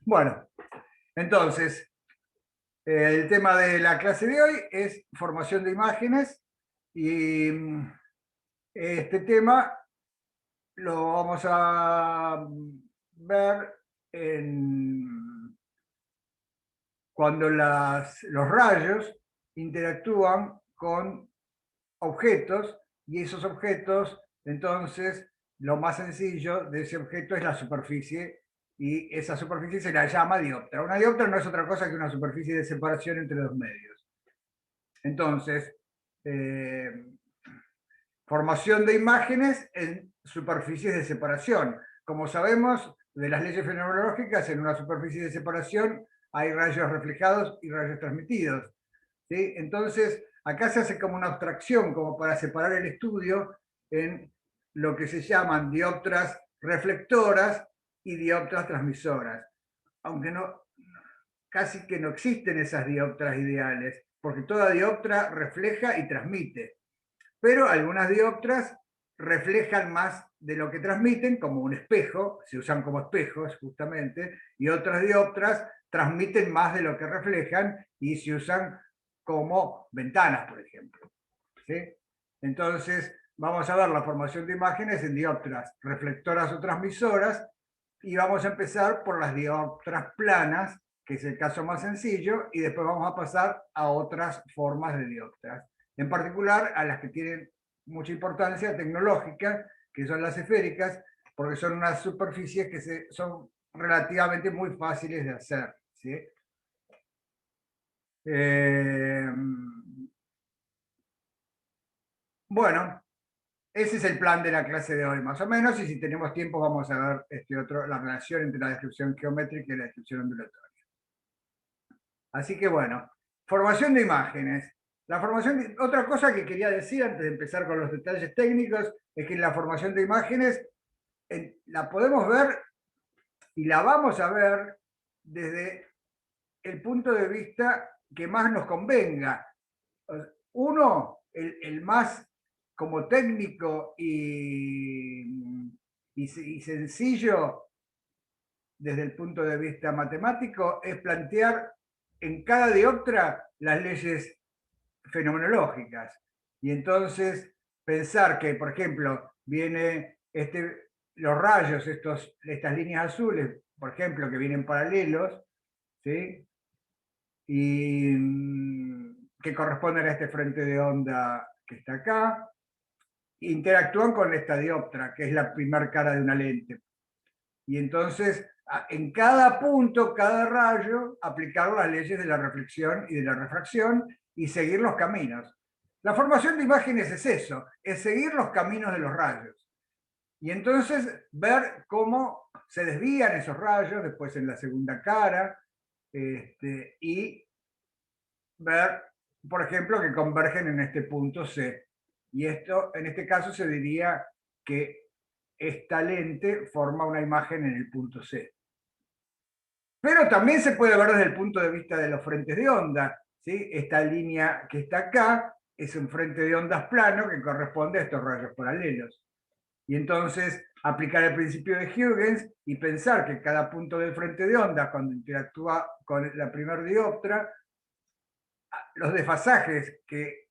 Bueno, entonces, el tema de la clase de hoy es formación de imágenes y este tema lo vamos a ver cuando los rayos interactúan con objetos y esos objetos, entonces, lo más sencillo de ese objeto es la superficie y esa superficie se la llama dioptra. Una dioptra no es otra cosa que una superficie de separación entre dos medios. Entonces, eh, formación de imágenes en superficies de separación. Como sabemos de las leyes fenomenológicas, en una superficie de separación hay rayos reflejados y rayos transmitidos. ¿Sí? Entonces, acá se hace como una abstracción, como para separar el estudio en lo que se llaman dioptras reflectoras y dioptras transmisoras. Aunque no, casi que no existen esas dioptras ideales, porque toda dioptra refleja y transmite. Pero algunas dioptras reflejan más de lo que transmiten, como un espejo, se usan como espejos justamente, y otras dioptras transmiten más de lo que reflejan y se usan como ventanas, por ejemplo. ¿Sí? Entonces, vamos a ver la formación de imágenes en dioptras reflectoras o transmisoras, y vamos a empezar por las dioptras planas, que es el caso más sencillo, y después vamos a pasar a otras formas de dioptras, en particular a las que tienen mucha importancia tecnológica, que son las esféricas, porque son unas superficies que son relativamente muy fáciles de hacer. ¿Sí? Eh, bueno, ese es el plan de la clase de hoy, más o menos, y si tenemos tiempo vamos a ver la relación entre la descripción geométrica y la descripción ondulatoria. Así que bueno, formación de imágenes. Otra cosa que quería decir antes de empezar con los detalles técnicos es que la formación de imágenes la podemos ver y la vamos a ver desde el punto de vista que más nos convenga. Uno, el más como técnico y sencillo desde el punto de vista matemático, es plantear en cada dioptra las leyes fenomenológicas. Y entonces pensar que, por ejemplo, los rayos, estas líneas azules, por ejemplo, que vienen paralelos, ¿sí? Y que corresponden a este frente de onda que está acá, interactúan con esta dioptra, que es la primera cara de una lente. Y entonces, en cada punto, cada rayo, aplicar las leyes de la reflexión y de la refracción y seguir los caminos. La formación de imágenes es eso, es seguir los caminos de los rayos. Y entonces ver cómo se desvían esos rayos después en la segunda cara, y ver, por ejemplo, que convergen en este punto C. Y esto, en este caso, se diría que esta lente forma una imagen en el punto C. Pero también se puede ver desde el punto de vista de los frentes de onda. ¿Sí? Esta línea que está acá es un frente de ondas plano que corresponde a estos rayos paralelos. Y entonces aplicar el principio de Huygens y pensar que cada punto del frente de onda, cuando interactúa con la primer dioptra, los desfasajes que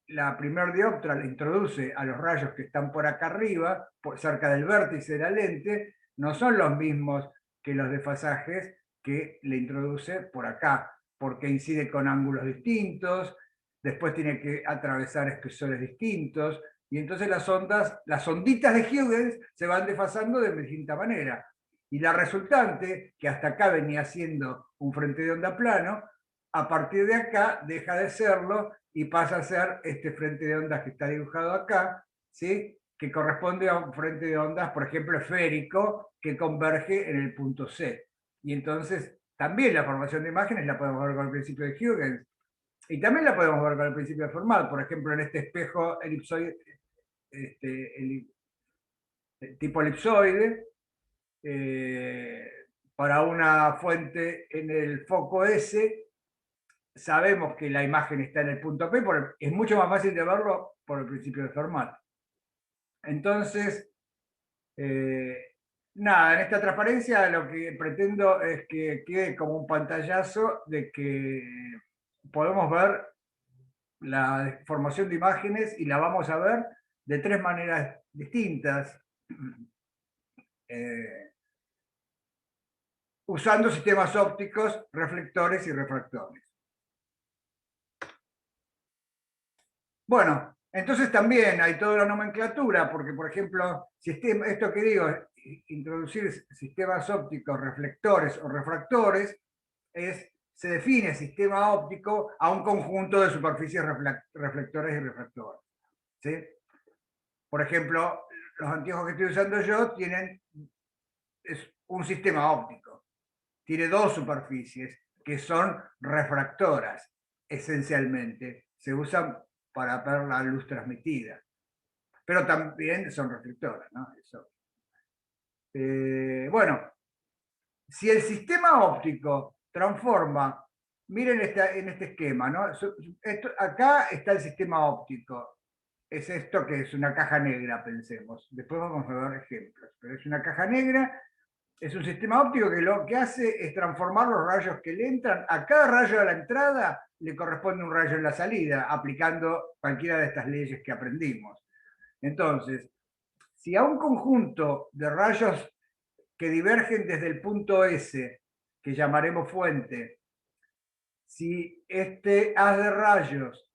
la primer dioptra le introduce a los rayos que están por acá arriba, cerca del vértice de la lente, no son los mismos que los desfasajes que le introduce por acá, porque incide con ángulos distintos, después tiene que atravesar espesores distintos, y entonces las onditas de Huygens se van desfasando de distinta manera. Y la resultante, que hasta acá venía siendo un frente de onda plano, a partir de acá deja de serlo y pasa a ser este frente de ondas que está dibujado acá, ¿sí? Que corresponde a un frente de ondas, por ejemplo, esférico, que converge en el punto C. Y entonces también la formación de imágenes la podemos ver con el principio de Huygens. Y también la podemos ver con el principio de Fermat, por ejemplo, en este espejo elipsoide, tipo elipsoide, para una fuente en el foco S, sabemos que la imagen está en el punto P, es mucho más fácil de verlo por el principio de Fermat. Entonces, Nada, en esta transparencia lo que pretendo es que quede como un pantallazo de que podemos ver la formación de imágenes y la vamos a ver de tres maneras distintas, usando sistemas ópticos, reflectores y refractores. Bueno, entonces también hay toda la nomenclatura, porque por ejemplo, esto que digo, introducir sistemas ópticos, reflectores o refractores, se define sistema óptico a un conjunto de superficies reflectores y refractores. ¿Sí? Por ejemplo, los anteojos que estoy usando yo es un sistema óptico. Tiene dos superficies que son refractoras, esencialmente. Se usan para ver la luz transmitida, pero también son reflectoras, ¿no? Eso. Bueno, si el sistema óptico transforma, miren en este esquema, ¿no? Acá está el sistema óptico. Es esto que es una caja negra, pensemos. Después vamos a ver ejemplos. Pero es una caja negra, es un sistema óptico que lo que hace es transformar los rayos que le entran. A cada rayo de la entrada le corresponde un rayo en la salida, aplicando cualquiera de estas leyes que aprendimos. Entonces, si a un conjunto de rayos que divergen desde el punto S, que llamaremos fuente, si este haz de rayos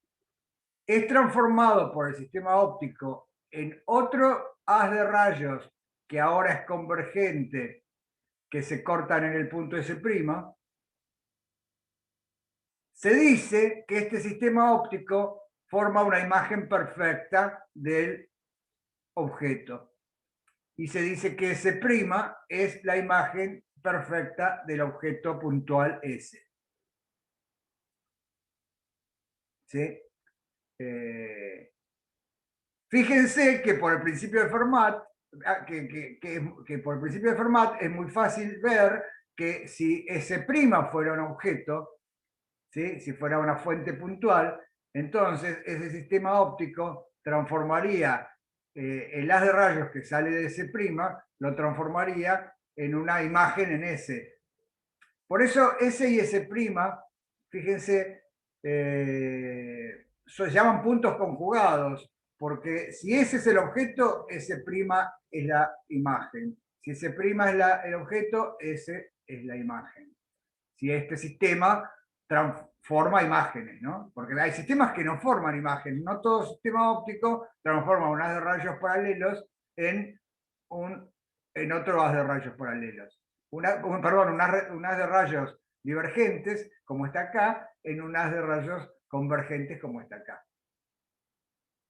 es transformado por el sistema óptico en otro haz de rayos que ahora es convergente, que se cortan en el punto S', se dice que este sistema óptico forma una imagen perfecta del objeto. Y se dice que S' es la imagen perfecta del objeto puntual S. ¿Sí? Fíjense que por el principio de Fermat, que por el principio de Fermat es muy fácil ver que si S' fuera un objeto, ¿sí? Si fuera una fuente puntual, entonces ese sistema óptico transformaría el haz de rayos que sale de S', lo transformaría en una imagen en S. Por eso S y S', fíjense, se llaman puntos conjugados, porque si ese es el objeto, S' es la imagen. Si S' es el objeto, S es la imagen. Si este sistema transforma imágenes, ¿no? Porque hay sistemas que no forman imágenes, no todo sistema óptico transforma un haz de rayos paralelos en otro haz de rayos paralelos. Perdón, un haz de rayos divergentes, como está acá, en un haz de rayos convergentes, como está acá.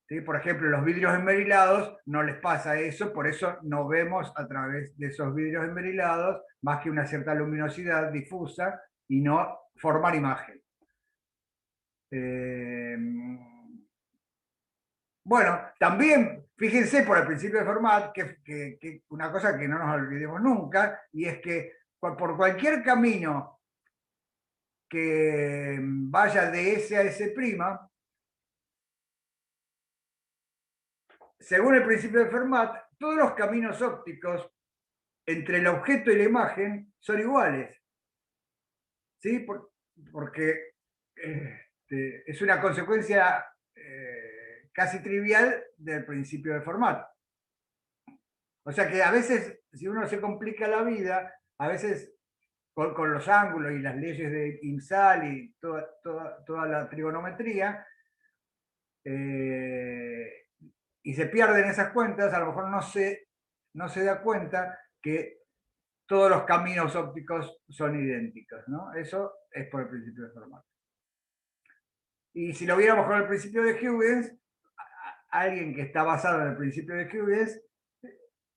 ¿Sí? Por ejemplo, los vidrios esmerilados no les pasa eso, por eso no vemos a través de esos vidrios esmerilados más que una cierta luminosidad difusa y no formar imagen. Bueno, también fíjense por el principio de Fermat que una cosa que no nos olvidemos nunca, y es que por cualquier camino que vaya de S a S', según el principio de Fermat, todos los caminos ópticos entre el objeto y la imagen son iguales. ¿Sí? Porque es una consecuencia casi trivial del principio de Fermat. O sea que a veces, si uno se complica la vida, a veces con los ángulos y las leyes de IMSAL y toda la trigonometría, y se pierden esas cuentas, a lo mejor no se da cuenta que todos los caminos ópticos son idénticos, ¿no? Eso es por el principio de Fermat. Y si lo viéramos con el principio de Huygens, alguien que está basado en el principio de Huygens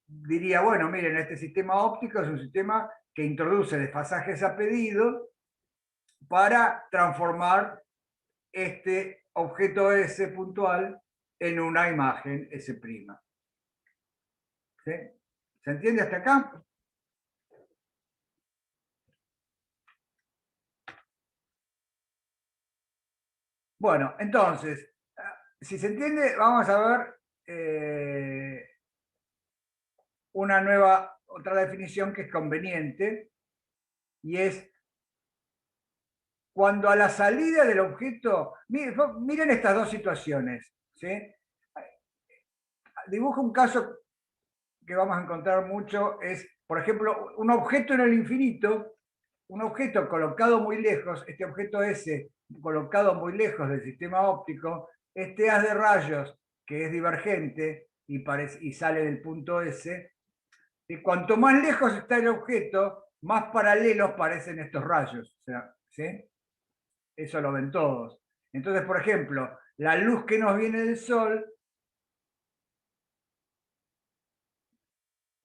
diría, bueno, miren, este sistema óptico es un sistema que introduce desfasajes a pedido para transformar este objeto S puntual en una imagen S'. ¿Sí? ¿Se entiende hasta acá? Bueno, entonces, si se entiende, vamos a ver una nueva otra definición que es conveniente, y es cuando a la salida del objeto, miren estas dos situaciones, ¿sí? Dibujo un caso que vamos a encontrar mucho, es, por ejemplo, un objeto en el infinito, un objeto colocado muy lejos, este objeto S colocado muy lejos del sistema óptico, este haz de rayos que es divergente y sale del punto S, y cuanto más lejos está el objeto, más paralelos parecen estos rayos. O sea, ¿sí? Eso lo ven todos. Entonces, por ejemplo, la luz que nos viene del Sol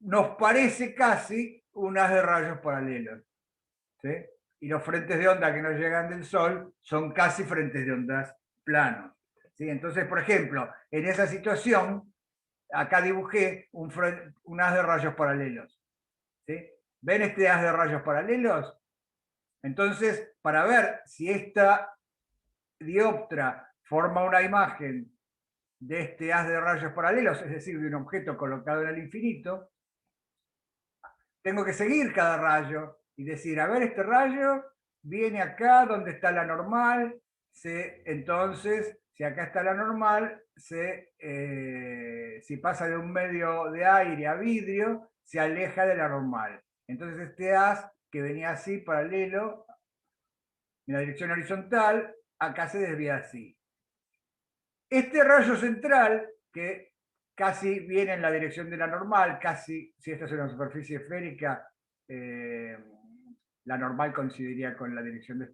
nos parece casi un haz de rayos paralelos. ¿Sí? Y los frentes de onda que nos llegan del Sol son casi frentes de ondas planos. ¿Sí? Entonces, por ejemplo, en esa situación, acá dibujé un haz de rayos paralelos. ¿Sí? ¿Ven este haz de rayos paralelos? Entonces, para ver si esta dioptra forma una imagen de este haz de rayos paralelos, es decir, de un objeto colocado en el infinito, tengo que seguir cada rayo y decir, a ver, este rayo viene acá donde está la normal, entonces, si acá está la normal, si pasa de un medio de aire a vidrio, se aleja de la normal. Entonces este haz que venía así, paralelo, en la dirección horizontal, acá se desvía así. Este rayo central, que casi viene en la dirección de la normal, casi, si esta es una superficie esférica, la normal coincidiría con la dirección de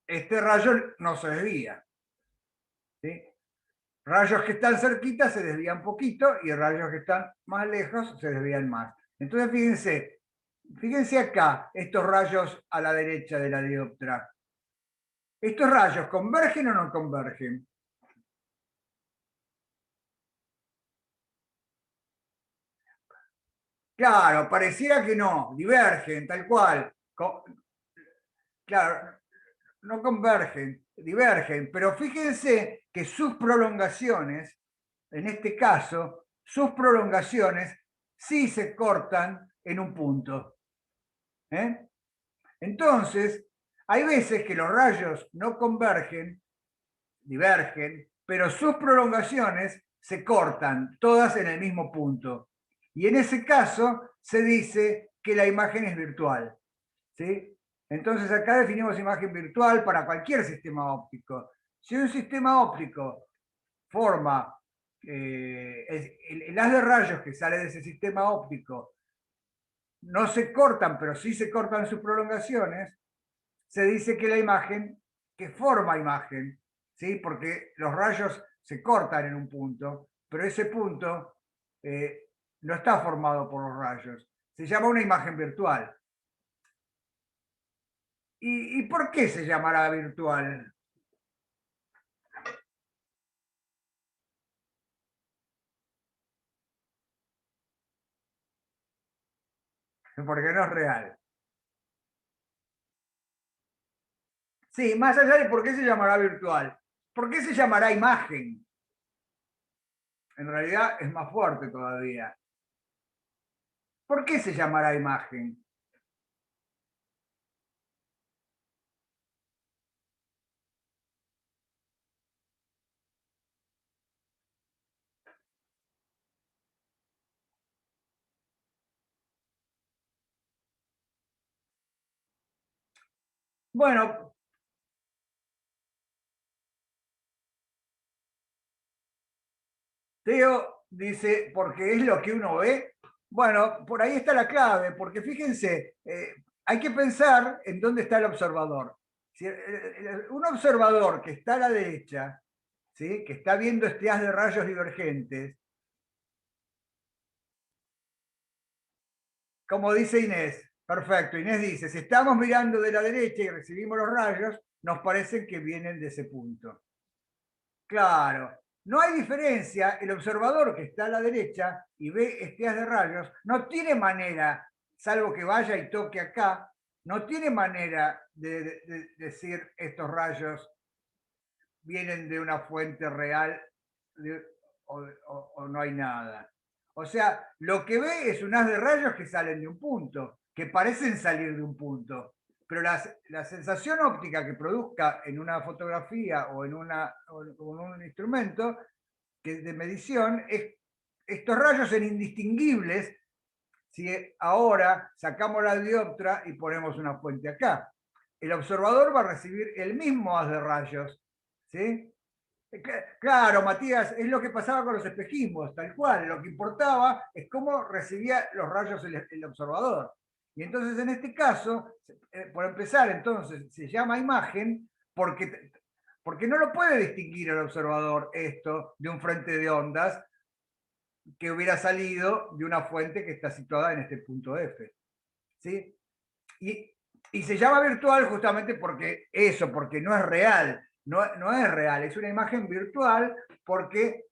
este rayo no se desvía. ¿Sí? Rayos que están cerquita se desvían poquito y rayos que están más lejos se desvían más. Entonces fíjense acá, estos rayos a la derecha de la dioptra. ¿Estos rayos convergen o no convergen? Claro, pareciera que no, divergen, tal cual. Claro, no convergen, divergen, pero fíjense que sus prolongaciones, en este caso, sus prolongaciones sí se cortan en un punto. ¿Eh? Entonces, hay veces que los rayos no convergen, divergen, pero sus prolongaciones se cortan, todas en el mismo punto. Y en ese caso se dice que la imagen es virtual. ¿Sí? Entonces acá definimos imagen virtual para cualquier sistema óptico. Si un sistema óptico forma el haz de rayos que sale de ese sistema óptico, no se cortan, pero sí se cortan sus prolongaciones, se dice que la imagen, que forma imagen, ¿sí? Porque los rayos se cortan en un punto, pero ese punto no está formado por los rayos. Se llama una imagen virtual. ¿Y por qué se llamará virtual? Porque no es real. Sí, más allá de por qué se llamará virtual. ¿Por qué se llamará imagen? En realidad es más fuerte todavía. ¿Por qué se llamará imagen? Bueno, Teo dice, porque es lo que uno ve. Bueno, por ahí está la clave, porque fíjense, hay que pensar en dónde está el observador. Si un observador que está a la derecha, ¿sí? Que está viendo este haz de rayos divergentes, como dice Inés, perfecto, Inés dice, si estamos mirando de la derecha y recibimos los rayos, nos parecen que vienen de ese punto. Claro, no hay diferencia, el observador que está a la derecha y ve este haz de rayos, no tiene manera, salvo que vaya y toque acá, no tiene manera de decir estos rayos vienen de una fuente real o no hay nada. O sea, lo que ve es un haz de rayos que salen de un punto, que parecen salir de un punto. Pero la sensación óptica que produzca en una fotografía o en un instrumento de medición es estos rayos son indistinguibles si ahora sacamos la dioptra y ponemos una fuente acá. El observador va a recibir el mismo haz de rayos, ¿sí? Claro, Matías, es lo que pasaba con los espejismos, tal cual. Lo que importaba es cómo recibía los rayos el observador. Y entonces, en este caso, por empezar, entonces, se llama imagen porque no lo puede distinguir el observador esto de un frente de ondas que hubiera salido de una fuente que está situada en este punto F. ¿Sí? Y se llama virtual justamente porque eso, porque no es real. No es real, es una imagen virtual porque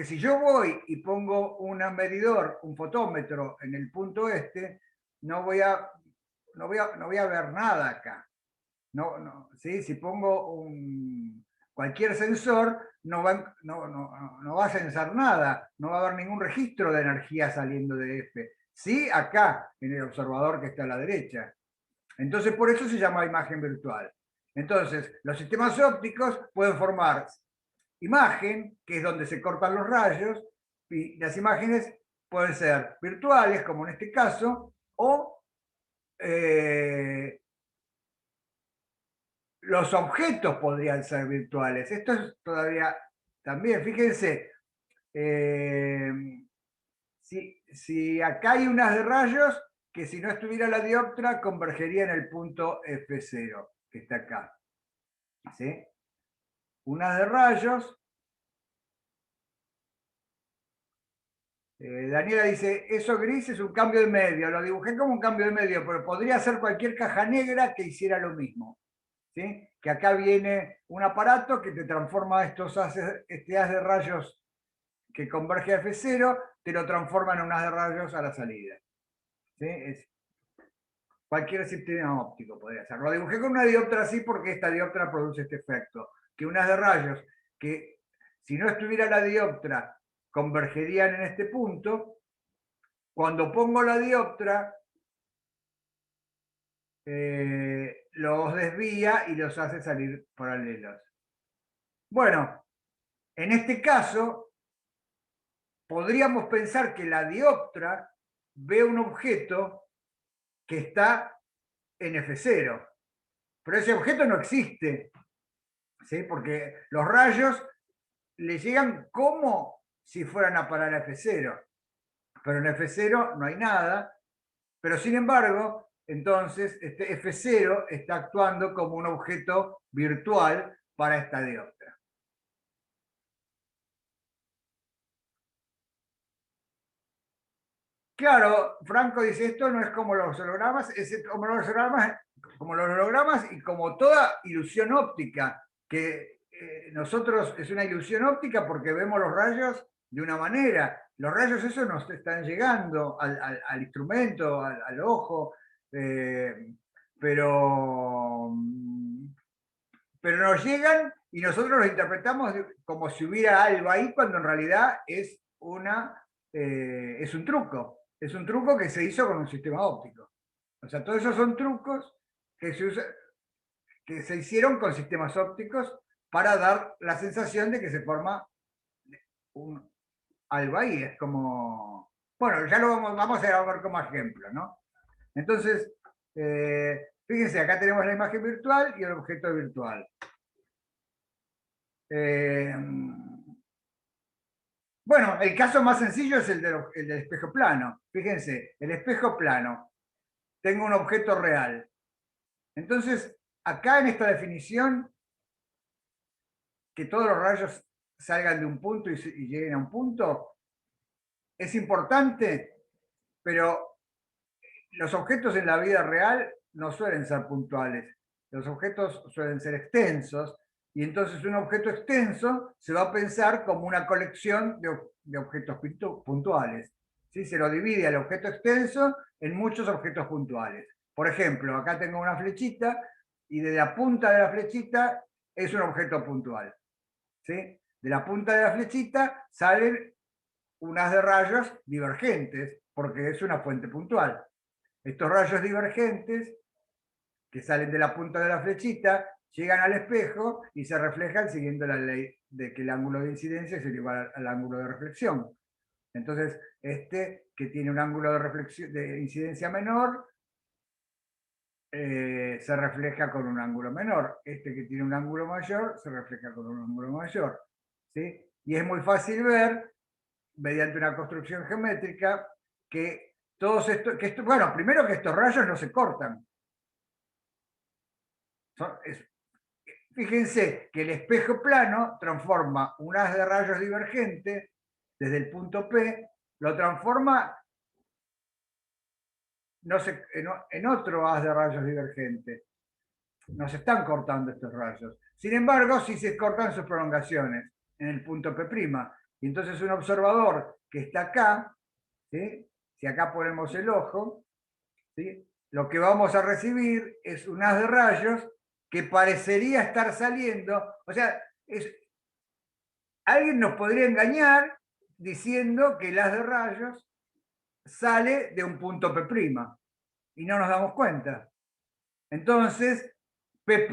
si yo voy y pongo un medidor, un fotómetro en el punto este, no voy a ver nada acá. ¿Sí? Si pongo cualquier sensor, no va a sensar nada, no va a haber ningún registro de energía saliendo de F. Sí, acá, en el observador que está a la derecha. Entonces, por eso se llama imagen virtual. Entonces, los sistemas ópticos pueden formar imagen, que es donde se cortan los rayos, y las imágenes pueden ser virtuales, como en este caso, o los objetos podrían ser virtuales. Esto es todavía también, fíjense, eh, si acá hay unas de rayos, que si no estuviera la dioptra, convergería en el punto F0, que está acá. ¿Sí? Unas de rayos. Daniela dice, eso gris es un cambio de medio. Lo dibujé como un cambio de medio, pero podría ser cualquier caja negra que hiciera lo mismo. ¿Sí? Que acá viene un aparato que te transforma este haz de rayos que converge a F0, te lo transforma en un haz de rayos a la salida. ¿Sí? Cualquier sistema óptico podría ser. Lo dibujé con una dioptra así porque esta dioptra produce este efecto. Que unas de rayos que si no estuviera la dioptra convergerían en este punto. Cuando pongo la dioptra, los desvía y los hace salir paralelos. Bueno, en este caso, podríamos pensar que la dioptra ve un objeto que está en F0, pero ese objeto no existe, ¿sí? Porque los rayos le llegan como si fueran a parar a F0, pero en F0 no hay nada, pero sin embargo, entonces este F0 está actuando como un objeto virtual para esta dioptra. Claro, Franco dice, esto no es como los hologramas, es como los hologramas y como toda ilusión óptica, que nosotros es una ilusión óptica porque vemos los rayos de una manera. Los rayos esos nos están llegando al instrumento, al ojo, eh, pero, pero nos llegan y nosotros los interpretamos como si hubiera algo ahí, cuando en realidad es un truco. Es un truco que se hizo con un sistema óptico. O sea, todos esos son trucos que se hicieron con sistemas ópticos para dar la sensación de que se forma algo ahí. Es como... Bueno, ya lo vamos a ver como ejemplo, ¿no? Entonces, fíjense, acá tenemos la imagen virtual y el objeto virtual. Bueno, el caso más sencillo es el del espejo plano. Fíjense, el espejo plano. Tengo un objeto real. Entonces, acá en esta definición, que todos los rayos salgan de un punto y lleguen a un punto, es importante, pero los objetos en la vida real no suelen ser puntuales. Los objetos suelen ser extensos, y entonces un objeto extenso se va a pensar como una colección de objetos puntuales. ¿Sí? Se lo divide al objeto extenso en muchos objetos puntuales. Por ejemplo, acá tengo una flechita y de la punta de la flechita es un objeto puntual. ¿Sí? De la punta de la flechita salen un haz de rayos divergentes, porque es una fuente puntual. Estos rayos divergentes que salen de la punta de la flechita llegan al espejo y se reflejan siguiendo la ley de que el ángulo de incidencia es igual al ángulo de reflexión. Entonces, este que tiene un ángulo de reflexión de incidencia menor se refleja con un ángulo menor. Este que tiene un ángulo mayor se refleja con un ángulo mayor. ¿Sí? Y es muy fácil ver, mediante una construcción geométrica, que todos estos, bueno, primero que estos rayos no se cortan. Fíjense que el espejo plano transforma un haz de rayos divergente desde el punto P, lo transforma no se, en otro haz de rayos divergente. No se están cortando estos rayos. Sin embargo, sí se cortan sus prolongaciones en el punto P'. Y entonces un observador que está acá, ¿sí? Si acá ponemos el ojo, ¿sí? Lo que vamos a recibir es un haz de rayos que parecería estar saliendo. O sea, alguien nos podría engañar diciendo que el haz de rayos sale de un punto P' y no nos damos cuenta. Entonces, P'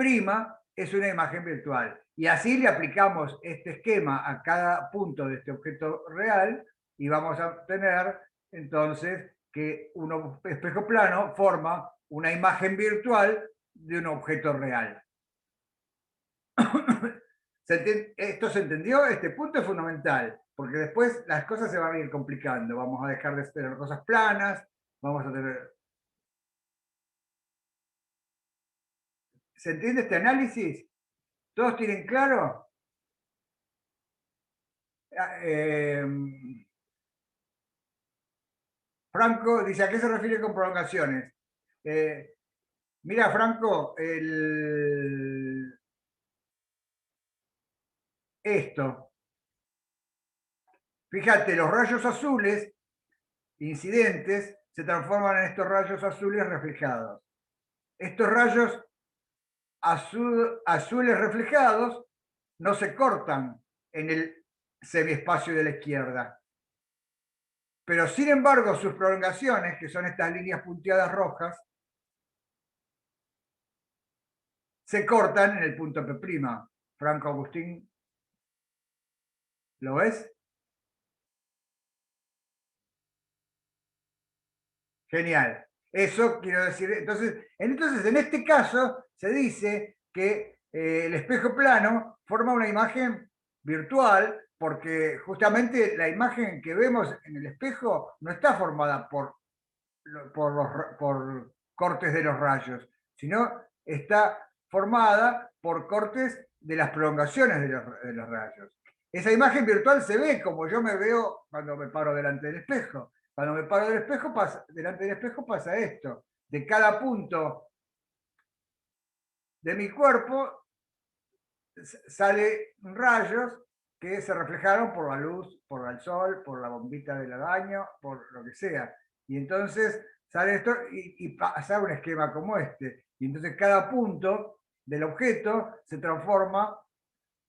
es una imagen virtual. Y así le aplicamos este esquema a cada punto de este objeto real y vamos a obtener entonces que un espejo plano forma una imagen virtual de un objeto real. ¿Esto se entendió? Este punto es fundamental, porque después las cosas se van a ir complicando. Vamos a dejar de tener cosas planas, vamos a tener... ¿Se entiende este análisis? ¿Todos tienen claro? Eh, Franco dice, ¿a qué se refiere con prolongaciones? Mira, Franco, esto. Fíjate, los rayos azules incidentes se transforman en estos rayos azules reflejados. Estos rayos azules reflejados no se cortan en el semiespacio de la izquierda. Pero sin embargo, sus prolongaciones, que son estas líneas punteadas rojas, se cortan en el punto P'. Franco Agustín, ¿lo ves? Genial. Eso quiero decir. Entonces, en este caso se dice que el espejo plano forma una imagen virtual porque justamente la imagen que vemos en el espejo no está formada por cortes de los rayos, sino está formada por cortes de las prolongaciones de los rayos. Esa imagen virtual se ve como yo me veo cuando me paro delante del espejo. Cuando me paro delante del espejo pasa esto. De cada punto de mi cuerpo sale rayos que se reflejaron por la luz, por el sol, por la bombita del baño, por lo que sea. Y entonces sale esto y pasa un esquema como este. Y entonces cada punto del objeto se transforma,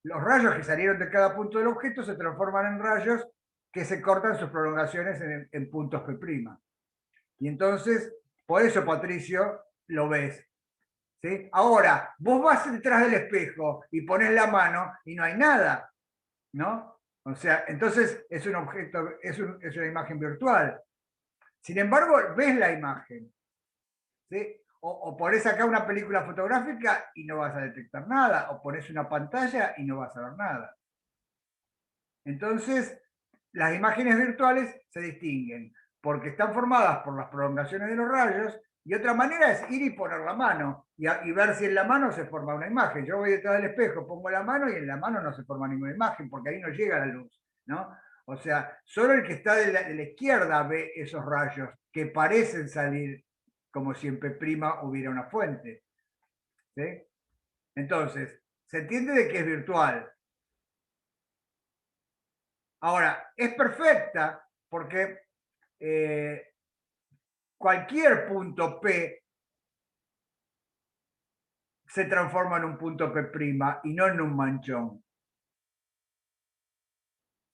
los rayos que salieron de cada punto del objeto se transforman en rayos que se cortan sus prolongaciones en puntos P'. Y entonces, por eso, Patricio, lo ves. ¿Sí? Ahora, vos vas detrás del espejo y pones la mano y no hay nada, ¿no? O sea, entonces es un objeto, es una imagen virtual. Sin embargo, ves la imagen, ¿sí? O pones acá una película fotográfica y no vas a detectar nada, o pones una pantalla y no vas a ver nada. Entonces, las imágenes virtuales se distinguen porque están formadas por las prolongaciones de los rayos y otra manera es ir y poner la mano y ver si en la mano se forma una imagen. Yo voy detrás del espejo, pongo la mano y en la mano no se forma ninguna imagen porque ahí no llega la luz, ¿no? O sea, solo el que está de la izquierda ve esos rayos que parecen salir como si en P' hubiera una fuente. ¿Sí? Entonces, se entiende de que es virtual. Ahora, es perfecta porque cualquier punto P se transforma en un punto P' y no en un manchón.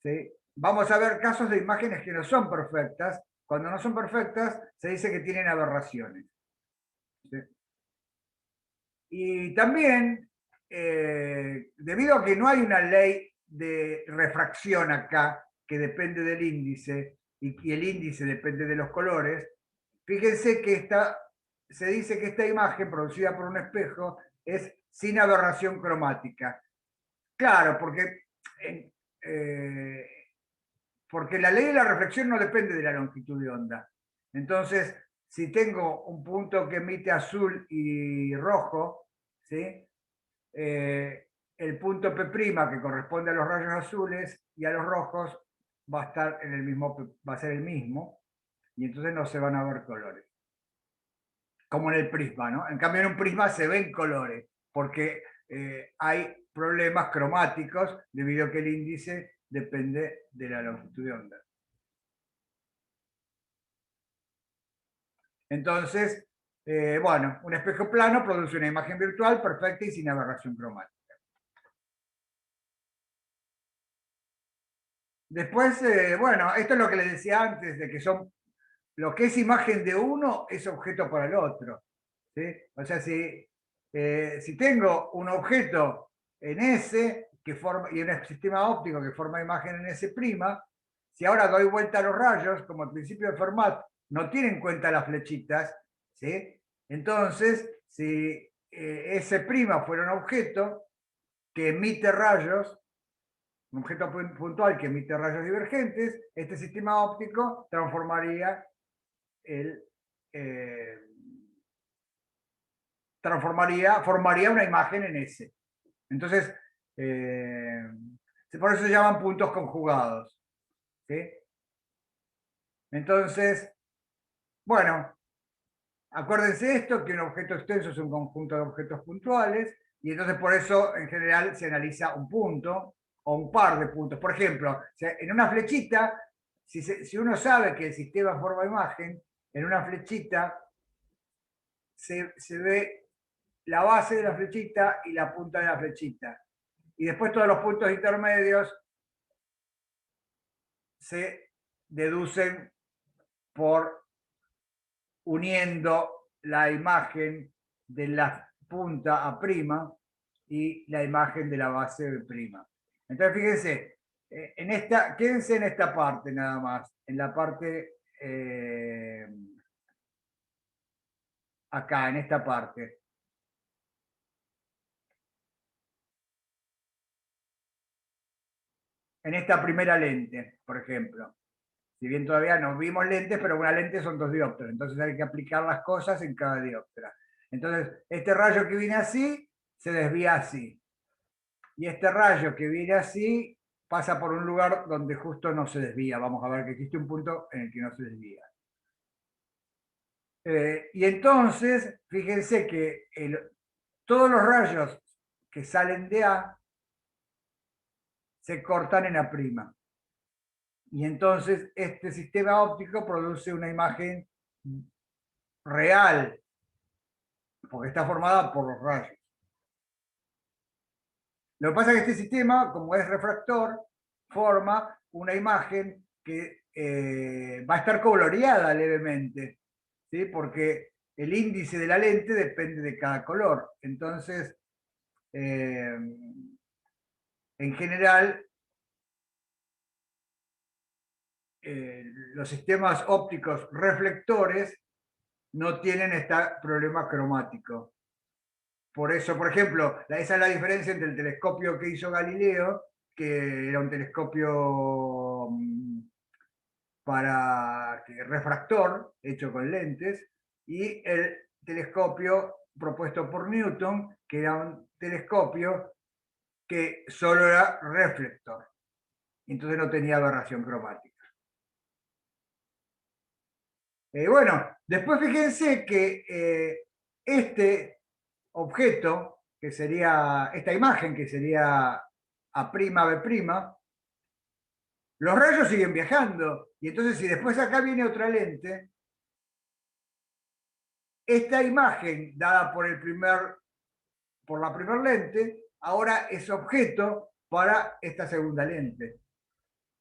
¿Sí? vamos a ver casos de imágenes que no son perfectas. Cuando no son perfectas, se dice que tienen aberraciones. ¿Sí? Y también, debido a que no hay una ley de refracción acá, que depende del índice, y el índice depende de los colores, fíjense que se dice que esta imagen producida por un espejo es sin aberración cromática. Claro, eh, porque la ley de la reflexión no depende de la longitud de onda. Entonces, si tengo un punto que emite azul y rojo, ¿sí? El punto P' que corresponde a los rayos azules y a los rojos va a estar en el mismo, va a ser el mismo, y entonces no se van a ver colores. Como en el prisma, ¿no? En cambio, en un prisma se ven colores, porque hay problemas cromáticos debido a que el índice depende de la longitud de onda. Entonces, bueno, un espejo plano produce una imagen virtual perfecta y sin aberración cromática. Después, bueno, esto es lo que les decía antes, de que son lo que es imagen de uno es objeto para el otro. ¿Sí? O sea, si tengo un objeto en S que forma, y un sistema óptico que forma imagen en S', si ahora doy vuelta a los rayos, como el principio de Fermat no tiene en cuenta las flechitas, ¿sí? Entonces, si S' fuera un objeto que emite rayos, un objeto puntual que emite rayos divergentes, este sistema óptico transformaría eh, formaría una imagen en S. Entonces, por eso se llaman puntos conjugados. ¿Sí? Entonces, bueno, acuérdense esto, que un objeto extenso es un conjunto de objetos puntuales, y entonces por eso en general se analiza un punto o un par de puntos. Por ejemplo, en una flechita, si uno sabe que el sistema forma imagen, en una flechita se ve la base de la flechita y la punta de la flechita. Y después todos los puntos intermedios se deducen por uniendo la imagen de la punta a prima y la imagen de la base de prima. Entonces, fíjense, quédense en esta parte nada más, en la parte acá, en esta parte. En esta primera lente, por ejemplo. Si bien todavía no vimos lentes, pero una lente son 2 diópteros, entonces hay que aplicar las cosas en cada dióptera. Entonces, este rayo que viene así, se desvía así. Y este rayo que viene así, pasa por un lugar donde justo no se desvía. Vamos a ver que existe un punto en el que no se desvía. Y entonces, fíjense que todos los rayos que salen de A se cortan en A'. Y entonces este sistema óptico produce una imagen real, porque está formada por los rayos. Lo que pasa es que este sistema, como es refractor, forma una imagen que va a estar coloreada levemente, ¿sí? Porque el índice de la lente depende de cada color. Entonces, en general, los sistemas ópticos reflectores no tienen este problema cromático. Por eso, por ejemplo, esa es la diferencia entre el telescopio que hizo Galileo, que era un telescopio refractor, hecho con lentes, y el telescopio propuesto por Newton, que era un telescopio que solo era reflector. Entonces no tenía aberración cromática. Bueno, después fíjense que este objeto, que sería esta imagen, que sería A', B', los rayos siguen viajando. Y entonces si después acá viene otra lente, esta imagen dada por la primera lente, ahora es objeto para esta segunda lente.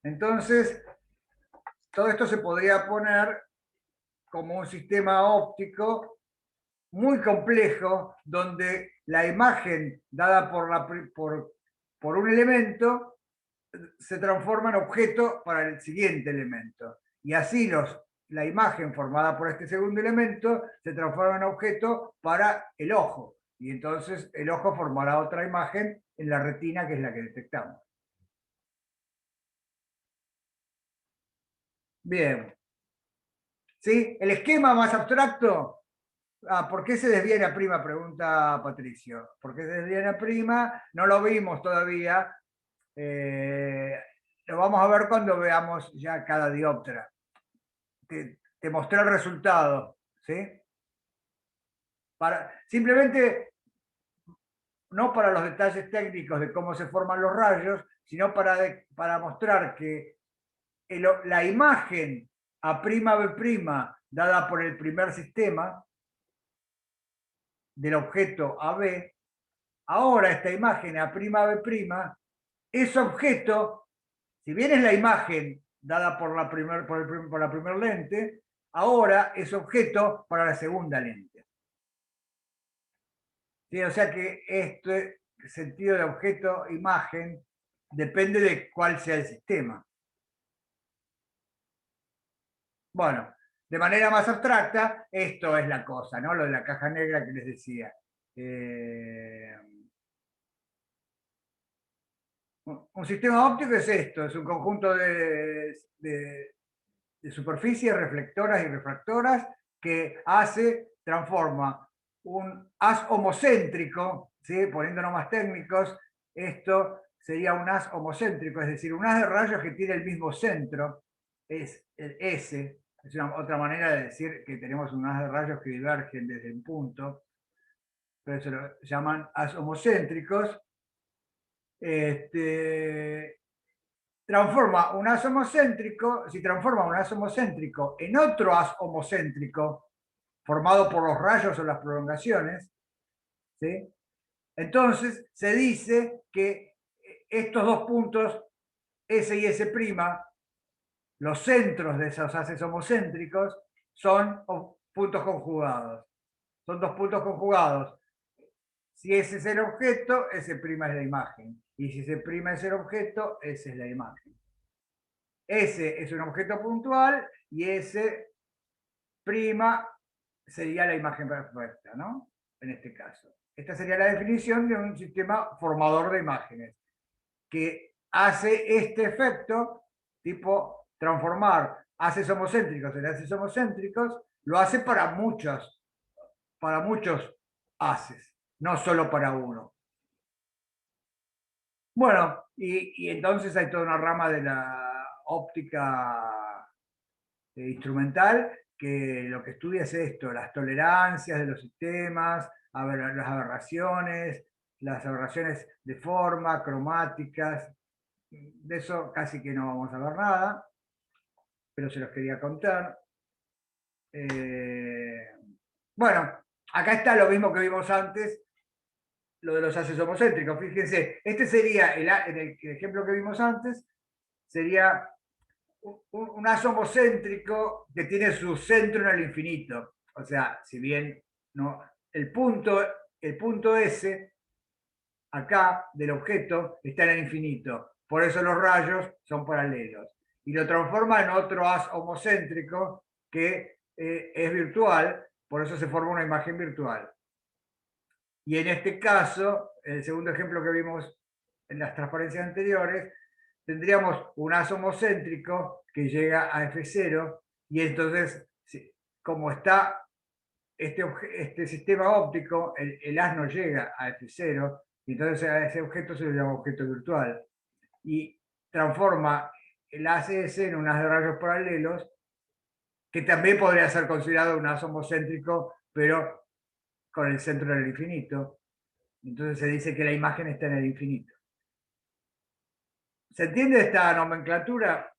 Entonces, todo esto se podría poner como un sistema óptico muy complejo, donde la imagen dada por un elemento se transforma en objeto para el siguiente elemento. Y así la imagen formada por este segundo elemento se transforma en objeto para el ojo. Y entonces el ojo formará otra imagen en la retina, que es la que detectamos. Bien. ¿Sí? El esquema más abstracto. ¿Por qué se desviene a prima? Pregunta Patricio. ¿Por qué se desviene a prima? No lo vimos todavía. Lo vamos a ver cuando veamos ya cada dióptera. Te mostré el resultado. ¿Sí? Simplemente, no para los detalles técnicos de cómo se forman los rayos, sino para mostrar que la imagen a prima b prima dada por el primer sistema del objeto AB, ahora esta imagen a prima b prima es objeto, si bien es la imagen dada por la primera lente, ahora es objeto para la segunda lente. ¿Sí? O sea que este sentido de objeto-imagen depende de cuál sea el sistema. Bueno, de manera más abstracta, esto es la cosa, ¿no? Lo de la caja negra que les decía. Un sistema óptico es esto, es un conjunto de superficies reflectoras y refractoras que transforma un haz homocéntrico, ¿sí? Poniéndonos más técnicos, esto sería un haz homocéntrico, es decir, un haz de rayos que tiene el mismo centro, es el S, es otra manera de decir que tenemos un haz de rayos que divergen desde un punto, pero se lo llaman haz homocéntricos. Este, transforma un haz homocéntrico, si transforma un haz homocéntrico en otro haz homocéntrico, formado por los rayos o las prolongaciones, ¿sí? Entonces se dice que estos dos puntos, S y S', los centros de esos haces homocéntricos, son puntos conjugados. Son dos puntos conjugados. Si ese es el objeto, S' es la imagen. Y si S' es el objeto, S es la imagen. S es un objeto puntual y S' sería la imagen perfecta, ¿no? En este caso. Esta sería la definición de un sistema formador de imágenes, que hace este efecto, tipo transformar haces homocéntricos en haces homocéntricos, lo hace para muchos haces, no solo para uno. Bueno, y entonces hay toda una rama de la óptica instrumental que lo que estudia es esto, las tolerancias de los sistemas, las aberraciones de forma, cromáticas. De eso casi que no vamos a ver nada, pero se los quería contar. Bueno, acá está lo mismo que vimos antes, lo de los haces homocéntricos. Fíjense, este sería, en el ejemplo que vimos antes, sería un haz homocéntrico que tiene su centro en el infinito. O sea, si bien ¿no? el punto S acá del objeto está en el infinito. Por eso los rayos son paralelos. Y lo transforma en otro haz homocéntrico que es virtual, por eso se forma una imagen virtual. Y en este caso, el segundo ejemplo que vimos en las transparencias anteriores, tendríamos un haz homocéntrico que llega a F0 y entonces, como está este sistema óptico, el haz no llega a F0 y entonces a ese objeto se le llama objeto virtual y transforma el haz S en un haz de rayos paralelos que también podría ser considerado un haz homocéntrico, pero con el centro en el infinito. Entonces se dice que la imagen está en el infinito. ¿Se entiende esta nomenclatura?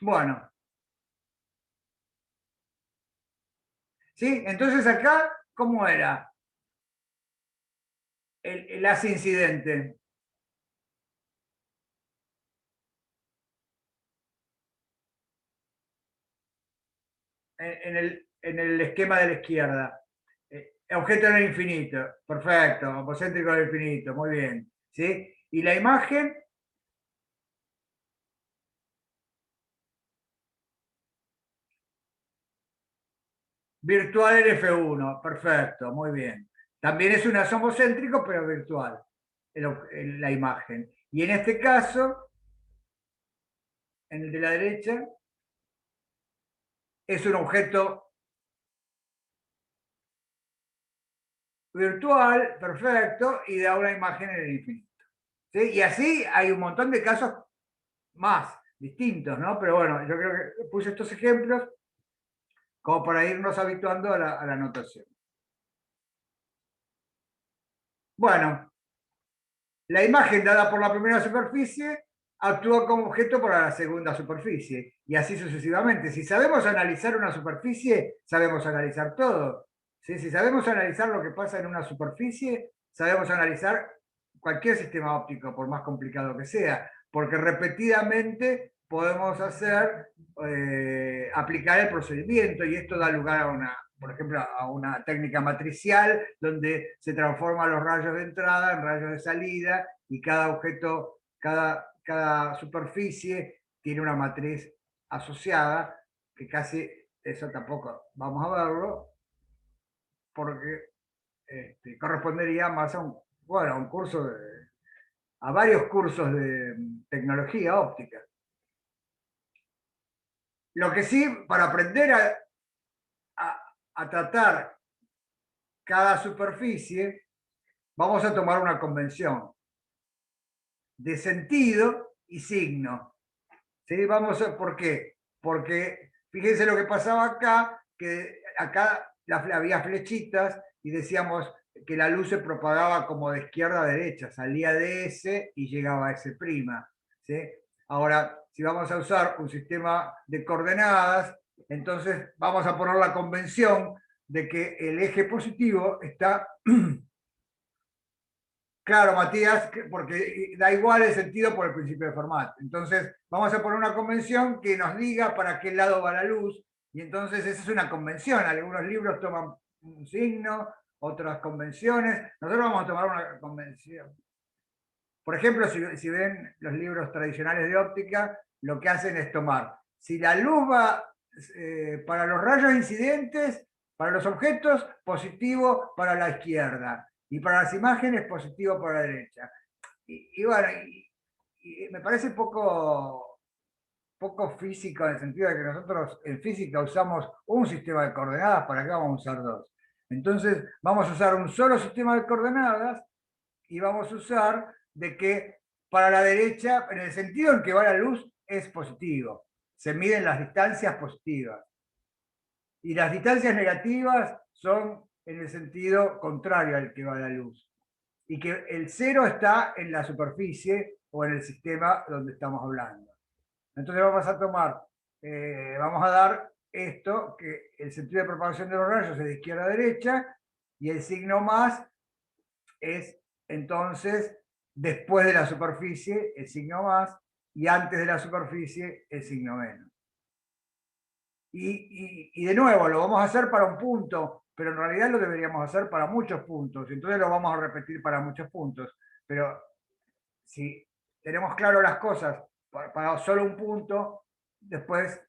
Bueno, ¿Sí? Entonces acá, ¿cómo era el haz incidente? En el esquema de la izquierda. Objeto en el infinito, perfecto, apocéntrico del infinito, muy bien. ¿Sí? Y la imagen, virtual en F1, perfecto, muy bien. También es un asomocéntrico, pero virtual, la imagen. Y en este caso, en el de la derecha, es un objeto virtual, perfecto, y da una imagen en el infinito. ¿Sí? Y así hay un montón de casos más distintos, ¿no? Pero bueno, yo creo que puse estos ejemplos como para irnos habituando a la notación. Bueno, la imagen dada por la primera superficie actúa como objeto para la segunda superficie, y así sucesivamente. Si sabemos analizar una superficie, sabemos analizar todo. ¿Sí? Si sabemos analizar lo que pasa en una superficie, sabemos analizar cualquier sistema óptico, por más complicado que sea, porque repetidamente podemos aplicar el procedimiento, y esto da lugar a por ejemplo, a una técnica matricial donde se transforman los rayos de entrada en rayos de salida, y cada objeto, cada superficie tiene una matriz asociada, que casi eso tampoco vamos a verlo, porque correspondería más bueno, a un curso a varios cursos de tecnología óptica. Lo que sí, para aprender a tratar cada superficie, vamos a tomar una convención de sentido y signo. ¿Sí? ¿Por qué? Porque fíjense lo que pasaba acá, que acá había flechitas y decíamos que la luz se propagaba como de izquierda a derecha, salía de S y llegaba a S'. ¿Sí? Ahora, si vamos a usar un sistema de coordenadas, entonces vamos a poner la convención de que el eje positivo está. Claro, Matías, porque da igual el sentido por el principio de Fermat. Entonces, vamos a poner una convención que nos diga para qué lado va la luz, y entonces esa es una convención. Algunos libros toman un signo, otras convenciones. Nosotros vamos a tomar una convención. Por ejemplo, si ven los libros tradicionales de óptica, lo que hacen es tomar, si la luz va para los rayos incidentes, para los objetos, positivo para la izquierda, y para las imágenes, positivo para la derecha. Y bueno, y me parece poco físico, en el sentido de que nosotros en física usamos un sistema de coordenadas, para acá vamos a usar dos. Entonces, vamos a usar un solo sistema de coordenadas, y vamos a usar de que para la derecha, en el sentido en que va la luz, es positivo. Se miden las distancias positivas. Y las distancias negativas son en el sentido contrario al que va la luz. Y que el cero está en la superficie o en el sistema donde estamos hablando. Entonces vamos a dar esto, que el sentido de propagación de los rayos es de izquierda a derecha, y el signo más es entonces después de la superficie el signo más, y antes de la superficie el signo menos. Y de nuevo, lo vamos a hacer para un punto, pero en realidad lo deberíamos hacer para muchos puntos, entonces lo vamos a repetir para muchos puntos. Pero si tenemos claro las cosas para solo un punto, después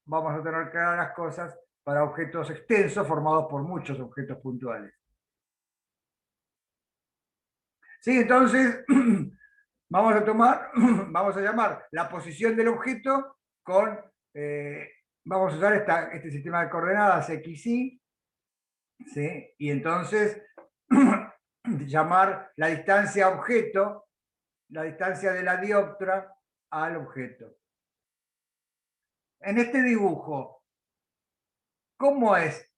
vamos a tener claras las cosas para objetos extensos formados por muchos objetos puntuales. Sí, entonces vamos a llamar la posición del objeto con, vamos a usar este sistema de coordenadas XY, ¿sí? Y entonces llamar la distancia objeto, la distancia de la dioptra al objeto. En este dibujo, ¿cómo es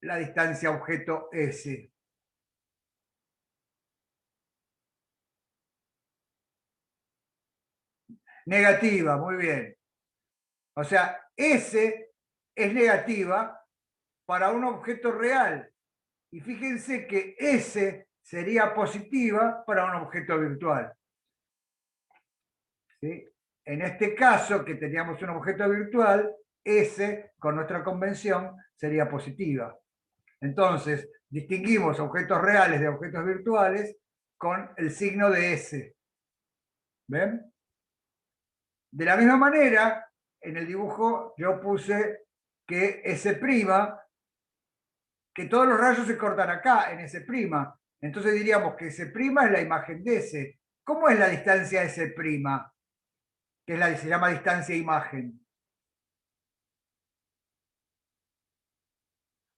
la distancia objeto S? Negativa, muy bien. O sea, S es negativa para un objeto real. Y fíjense que S sería positiva para un objeto virtual. ¿Sí? En este caso, que teníamos un objeto virtual, S, con nuestra convención, sería positiva. Entonces, distinguimos objetos reales de objetos virtuales con el signo de S. ¿Ven? De la misma manera, en el dibujo yo puse que S', que todos los rayos se cortan acá, en S'. Entonces diríamos que S' es la imagen de S. ¿Cómo es la distancia S'? Que es se llama distancia imagen.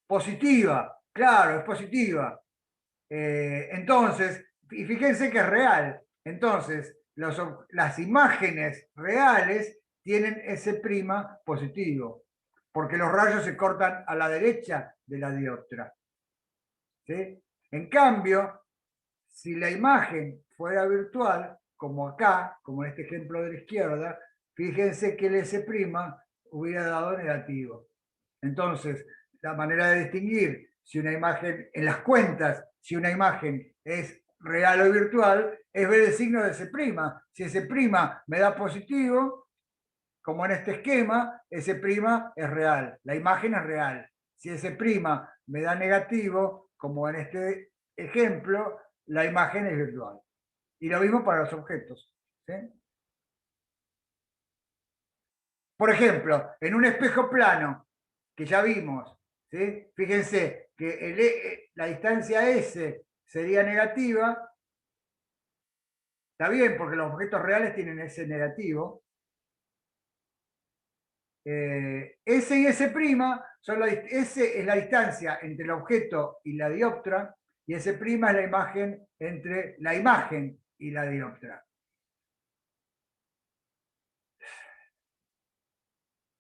Positiva, claro, es positiva. Entonces, y fíjense que es real. Entonces, las imágenes reales tienen S' positivo, porque los rayos se cortan a la derecha de la dioptra. ¿Sí? En cambio, si la imagen fuera virtual, como acá, como en este ejemplo de la izquierda, fíjense que el S' hubiera dado negativo. Entonces, la manera de distinguir si una imagen, en las cuentas, si una imagen es real o virtual, es ver el signo de S'. Si S' me da positivo, como en este esquema, S' es real, la imagen es real. Si S' me da negativo, como en este ejemplo, la imagen es virtual. Y lo mismo para los objetos. ¿Sí? Por ejemplo, en un espejo plano, que ya vimos, ¿sí? Fíjense que la distancia S sería negativa, está bien, porque los objetos reales tienen S negativo. S y S', S es la distancia entre el objeto y la dioptra, y S' es la imagen entre la imagen y la dioptra.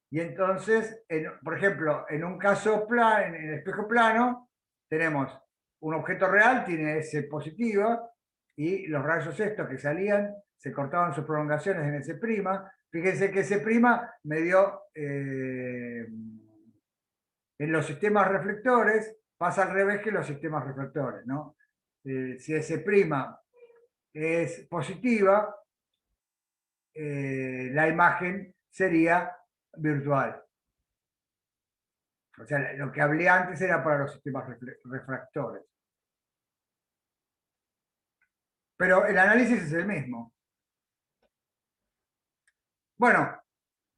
Y entonces, por ejemplo, en un caso plano, en el espejo plano, tenemos un objeto real, tiene S positiva, y los rayos estos que salían se cortaban sus prolongaciones en S'. Fíjense que S' me dio, en los sistemas reflectores, pasa al revés que los sistemas reflectores, ¿no? Si S' es positiva, la imagen sería virtual. O sea, lo que hablé antes era para los sistemas refractores. Pero el análisis es el mismo. Bueno,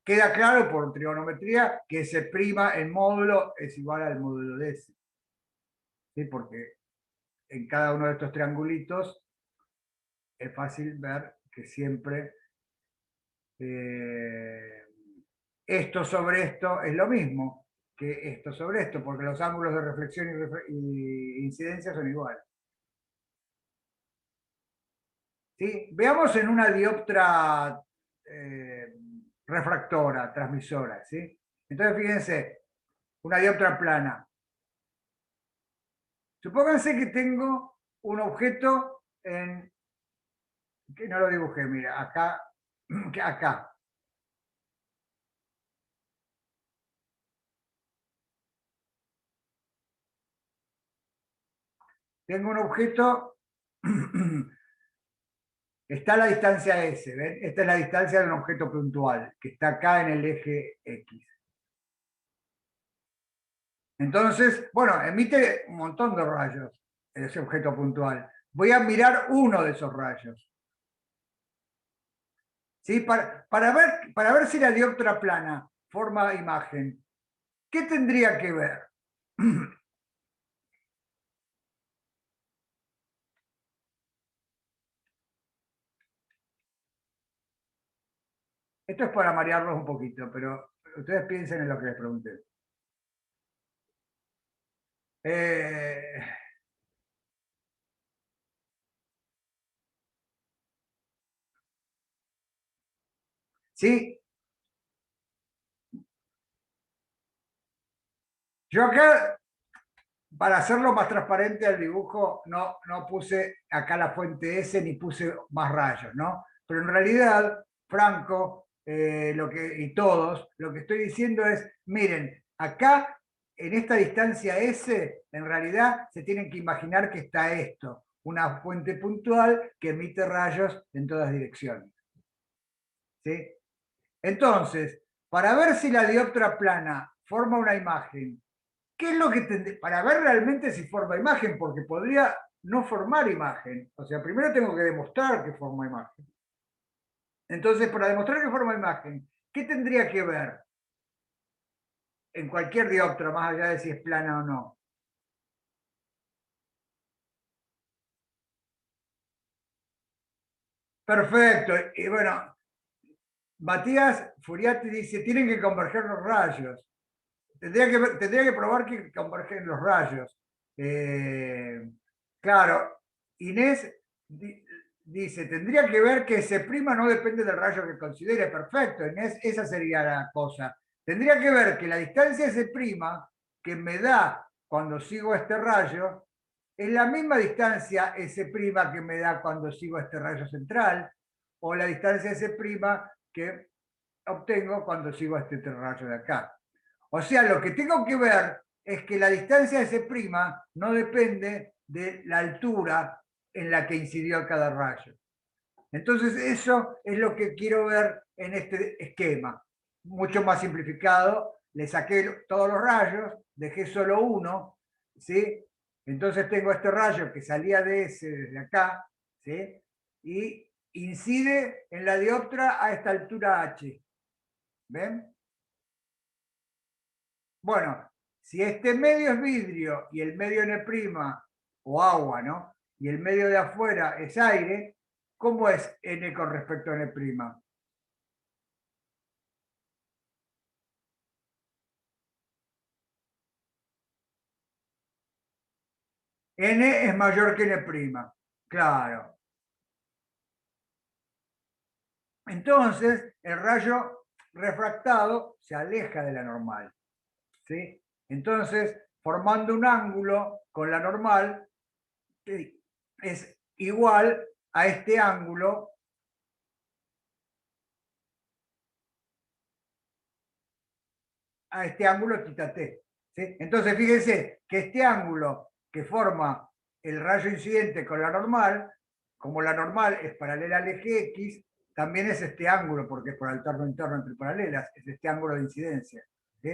queda claro por trigonometría que S' en módulo es igual al módulo de S. ¿Sí? Porque en cada uno de estos triangulitos es fácil ver que siempre esto sobre esto es lo mismo que esto sobre esto, porque los ángulos de reflexión y incidencia son iguales. ¿Sí? Veamos en una dioptra refractora, transmisora. ¿Sí? Entonces, fíjense, una dioptra plana. Supónganse que tengo un objeto que no lo dibujé, mira, acá, acá. Tengo un objeto, está a la distancia S, ¿ven? Esta es la distancia de un objeto puntual, que está acá en el eje X. Entonces, bueno, emite un montón de rayos ese objeto puntual. Voy a mirar uno de esos rayos. ¿Sí? Para ver si la dioptra plana forma imagen, ¿qué tendría que ver? Esto es para marearlos un poquito, pero ustedes piensen en lo que les pregunté. Eh, ¿Sí? Yo acá, para hacerlo más transparente al dibujo, no puse acá la fuente S ni puse más rayos, ¿no? Pero en realidad, Franco y todos, lo que estoy diciendo es, miren, acá en esta distancia S, en realidad se tienen que imaginar que está esto, una fuente puntual que emite rayos en todas direcciones. ¿Sí? Entonces, para ver si la dioptra plana forma una imagen, ¿qué es lo que para ver realmente si forma imagen? Porque podría no formar imagen. O sea, primero tengo que demostrar que forma imagen. Entonces, para demostrar que forma imagen, ¿qué tendría que ver en cualquier dioptra, más allá de si es plana o no? Perfecto. Y bueno, Matías Furiati dice, tienen que converger los rayos. Tendría que probar que convergen los rayos. Eh, claro, Inés dice, tendría que ver que S' no depende del rayo que considere. Perfecto, Inés, esa sería la cosa. Tendría que ver que la distancia S' que me da cuando sigo este rayo es la misma distancia S' que me da cuando sigo este rayo central, o la distancia S' que obtengo cuando sigo este rayo de acá. O sea, lo que tengo que ver es que la distancia S' no depende de la altura en la que incidió cada rayo. Entonces, eso es lo que quiero ver en este esquema. Mucho más simplificado, le saqué todos los rayos, dejé solo uno, ¿sí? Entonces tengo este rayo que salía de ese desde acá, ¿sí? Y incide en la dioptra a esta altura H. ¿Ven? Bueno, si este medio es vidrio y el medio N' o agua, ¿no? Y el medio de afuera es aire, ¿cómo es N con respecto a N'? N es mayor que N', claro. Entonces, el rayo refractado se aleja de la normal, ¿sí? Entonces, formando un ángulo con la normal, que es igual a este ángulo, θ. ¿Sí? Entonces, fíjense que este ángulo que forma el rayo incidente con la normal, como la normal es paralela al eje X, también es este ángulo, porque es por alterno interno entre paralelas, es este ángulo de incidencia. ¿Sí?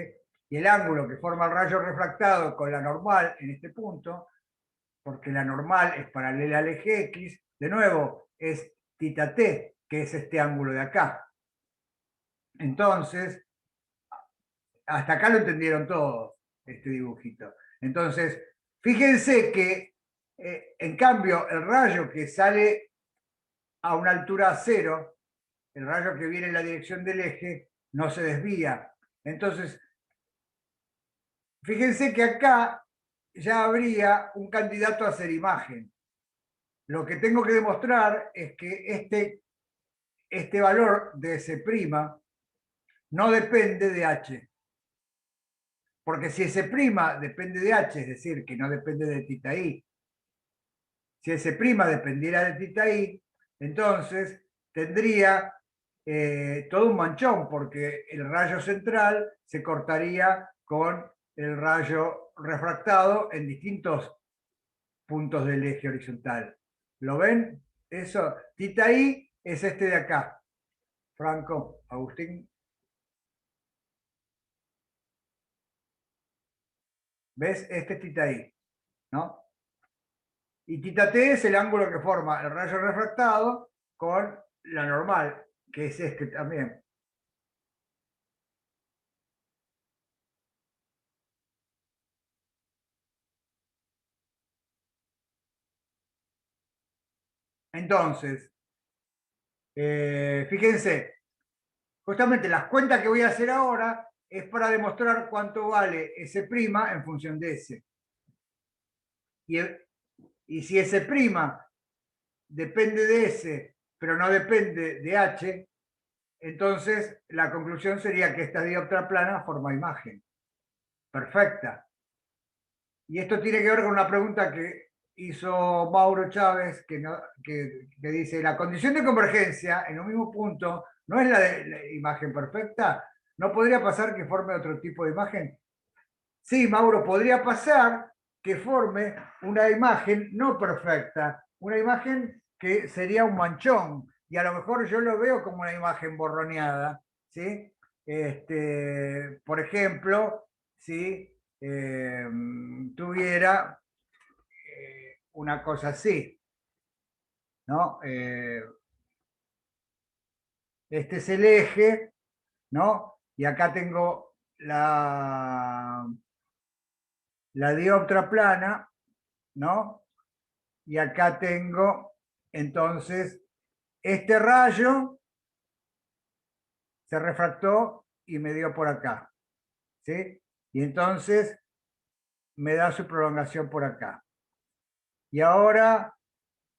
Y el ángulo que forma el rayo refractado con la normal en este punto, porque la normal es paralela al eje X, de nuevo, es θt, que es este ángulo de acá. Entonces, hasta acá lo entendieron todos, este dibujito. Entonces, fíjense que, en cambio, el rayo que sale a una altura cero, el rayo que viene en la dirección del eje, no se desvía. Entonces, fíjense que acá ya habría un candidato a hacer imagen. Lo que tengo que demostrar es que este valor de S' no depende de H. Porque si S' depende de H, es decir, que no depende de θi, si S' dependiera de θi, entonces tendría todo un manchón, porque el rayo central se cortaría con el rayo refractado en distintos puntos del eje horizontal. ¿Lo ven? Eso, θi es este de acá. Franco, Agustín, ¿ves? Este es θi, ¿no? Y θt es el ángulo que forma el rayo refractado con la normal, que es este también. Entonces, fíjense, justamente las cuentas que voy a hacer ahora es para demostrar cuánto vale S' en función de S. Y, y si S' depende de S, pero no depende de H, entonces la conclusión sería que esta dioptra plana forma imagen. Perfecta. Y esto tiene que ver con una pregunta que hizo Mauro Chávez, que dice, la condición de convergencia en un mismo punto no es la de la imagen perfecta. ¿No podría pasar que forme otro tipo de imagen? Sí, Mauro, podría pasar que forme una imagen no perfecta, una imagen que sería un manchón, y a lo mejor yo lo veo como una imagen borroneada, ¿sí? Por ejemplo, si tuviera una cosa así, ¿no? Este es el eje, ¿no? Y acá tengo la dioptra plana, ¿no? Y acá tengo, entonces, este rayo se refractó y me dio por acá, ¿sí? Y entonces me da su prolongación por acá. Y ahora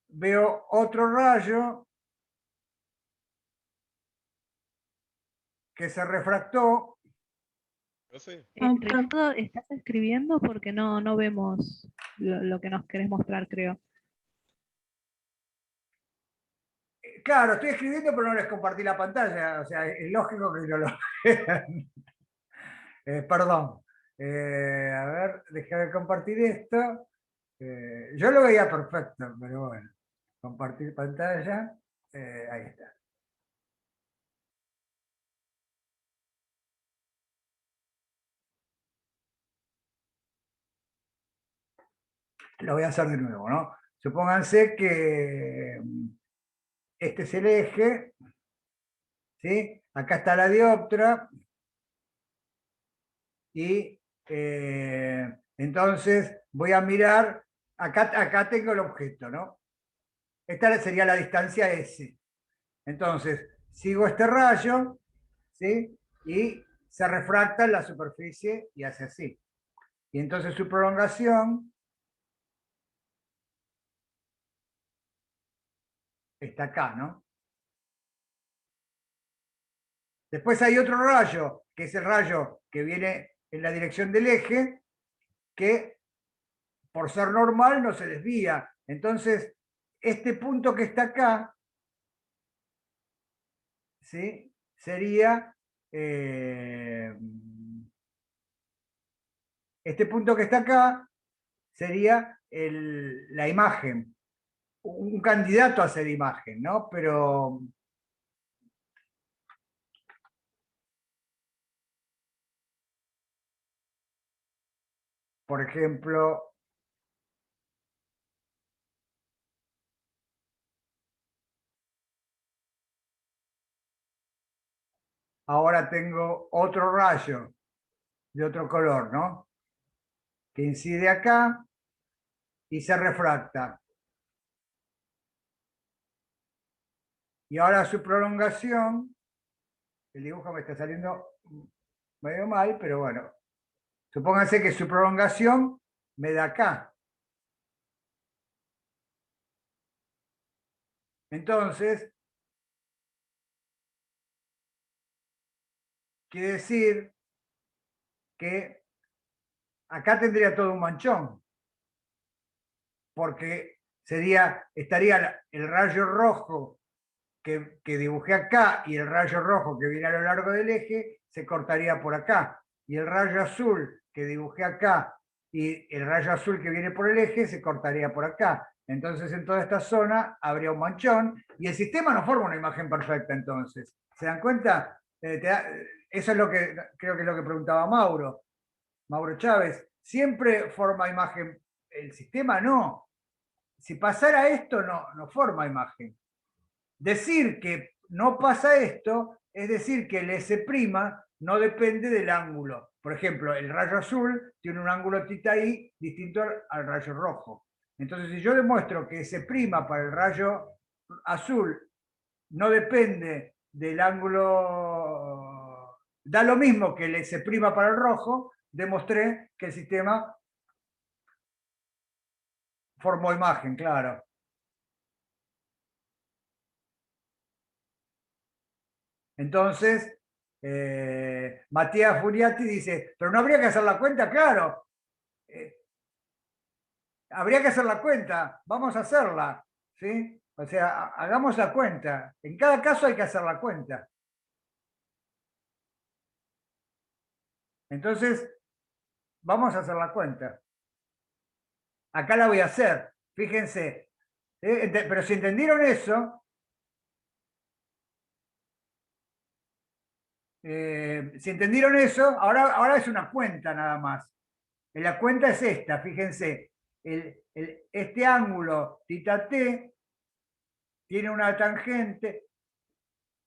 veo otro rayo que se refractó. Profe, Ricardo, ¿estás escribiendo? Porque no vemos lo que nos querés mostrar, creo. Claro, estoy escribiendo, pero no les compartí la pantalla. O sea, es lógico que no lo vean. Perdón. A ver, dejé de compartir esto. Yo lo veía perfecto, pero bueno. Compartir pantalla. Ahí está. Lo voy a hacer de nuevo, ¿no? Supónganse que este es el eje, ¿sí? Acá está la dioptra, y entonces voy a mirar, acá tengo el objeto, ¿no? Esta sería la distancia S. Entonces, sigo este rayo, ¿sí? Y se refracta en la superficie y hace así. Y entonces su prolongación está acá, ¿no? Después hay otro rayo, que es el rayo que viene en la dirección del eje, que por ser normal no se desvía. Entonces, este punto que está acá, ¿sí? Sería este punto que está acá sería la imagen, un candidato a ser imagen, ¿no? Pero, por ejemplo, ahora tengo otro rayo de otro color, ¿no? Que incide acá y se refracta. Y ahora su prolongación, el dibujo me está saliendo medio mal, pero bueno, supónganse que su prolongación me da acá. Entonces, quiere decir que acá tendría todo un manchón, porque estaría el rayo rojo que dibujé acá y el rayo rojo que viene a lo largo del eje se cortaría por acá. Y el rayo azul que dibujé acá y el rayo azul que viene por el eje se cortaría por acá. Entonces en toda esta zona habría un manchón y el sistema no forma una imagen perfecta entonces. ¿Se dan cuenta? Eso es lo que creo que es lo que preguntaba Mauro Chávez. Siempre forma imagen, el sistema no. Si pasara esto, no forma imagen. Decir que no pasa esto es decir que el S' no depende del ángulo. Por ejemplo, el rayo azul tiene un ángulo θi distinto al rayo rojo. Entonces, si yo demuestro que S' para el rayo azul no depende del ángulo, da lo mismo que el S' para el rojo, demostré que el sistema formó imagen, claro. Entonces, Matías Furiati dice, pero no habría que hacer la cuenta, claro. Habría que hacer la cuenta, vamos a hacerla, ¿sí? O sea, hagamos la cuenta. En cada caso hay que hacer la cuenta. Entonces, vamos a hacer la cuenta. Acá la voy a hacer. Fíjense. Pero si entendieron eso, si entendieron eso, ahora es una cuenta nada más. La cuenta es esta, fíjense. Este ángulo θ t tiene una tangente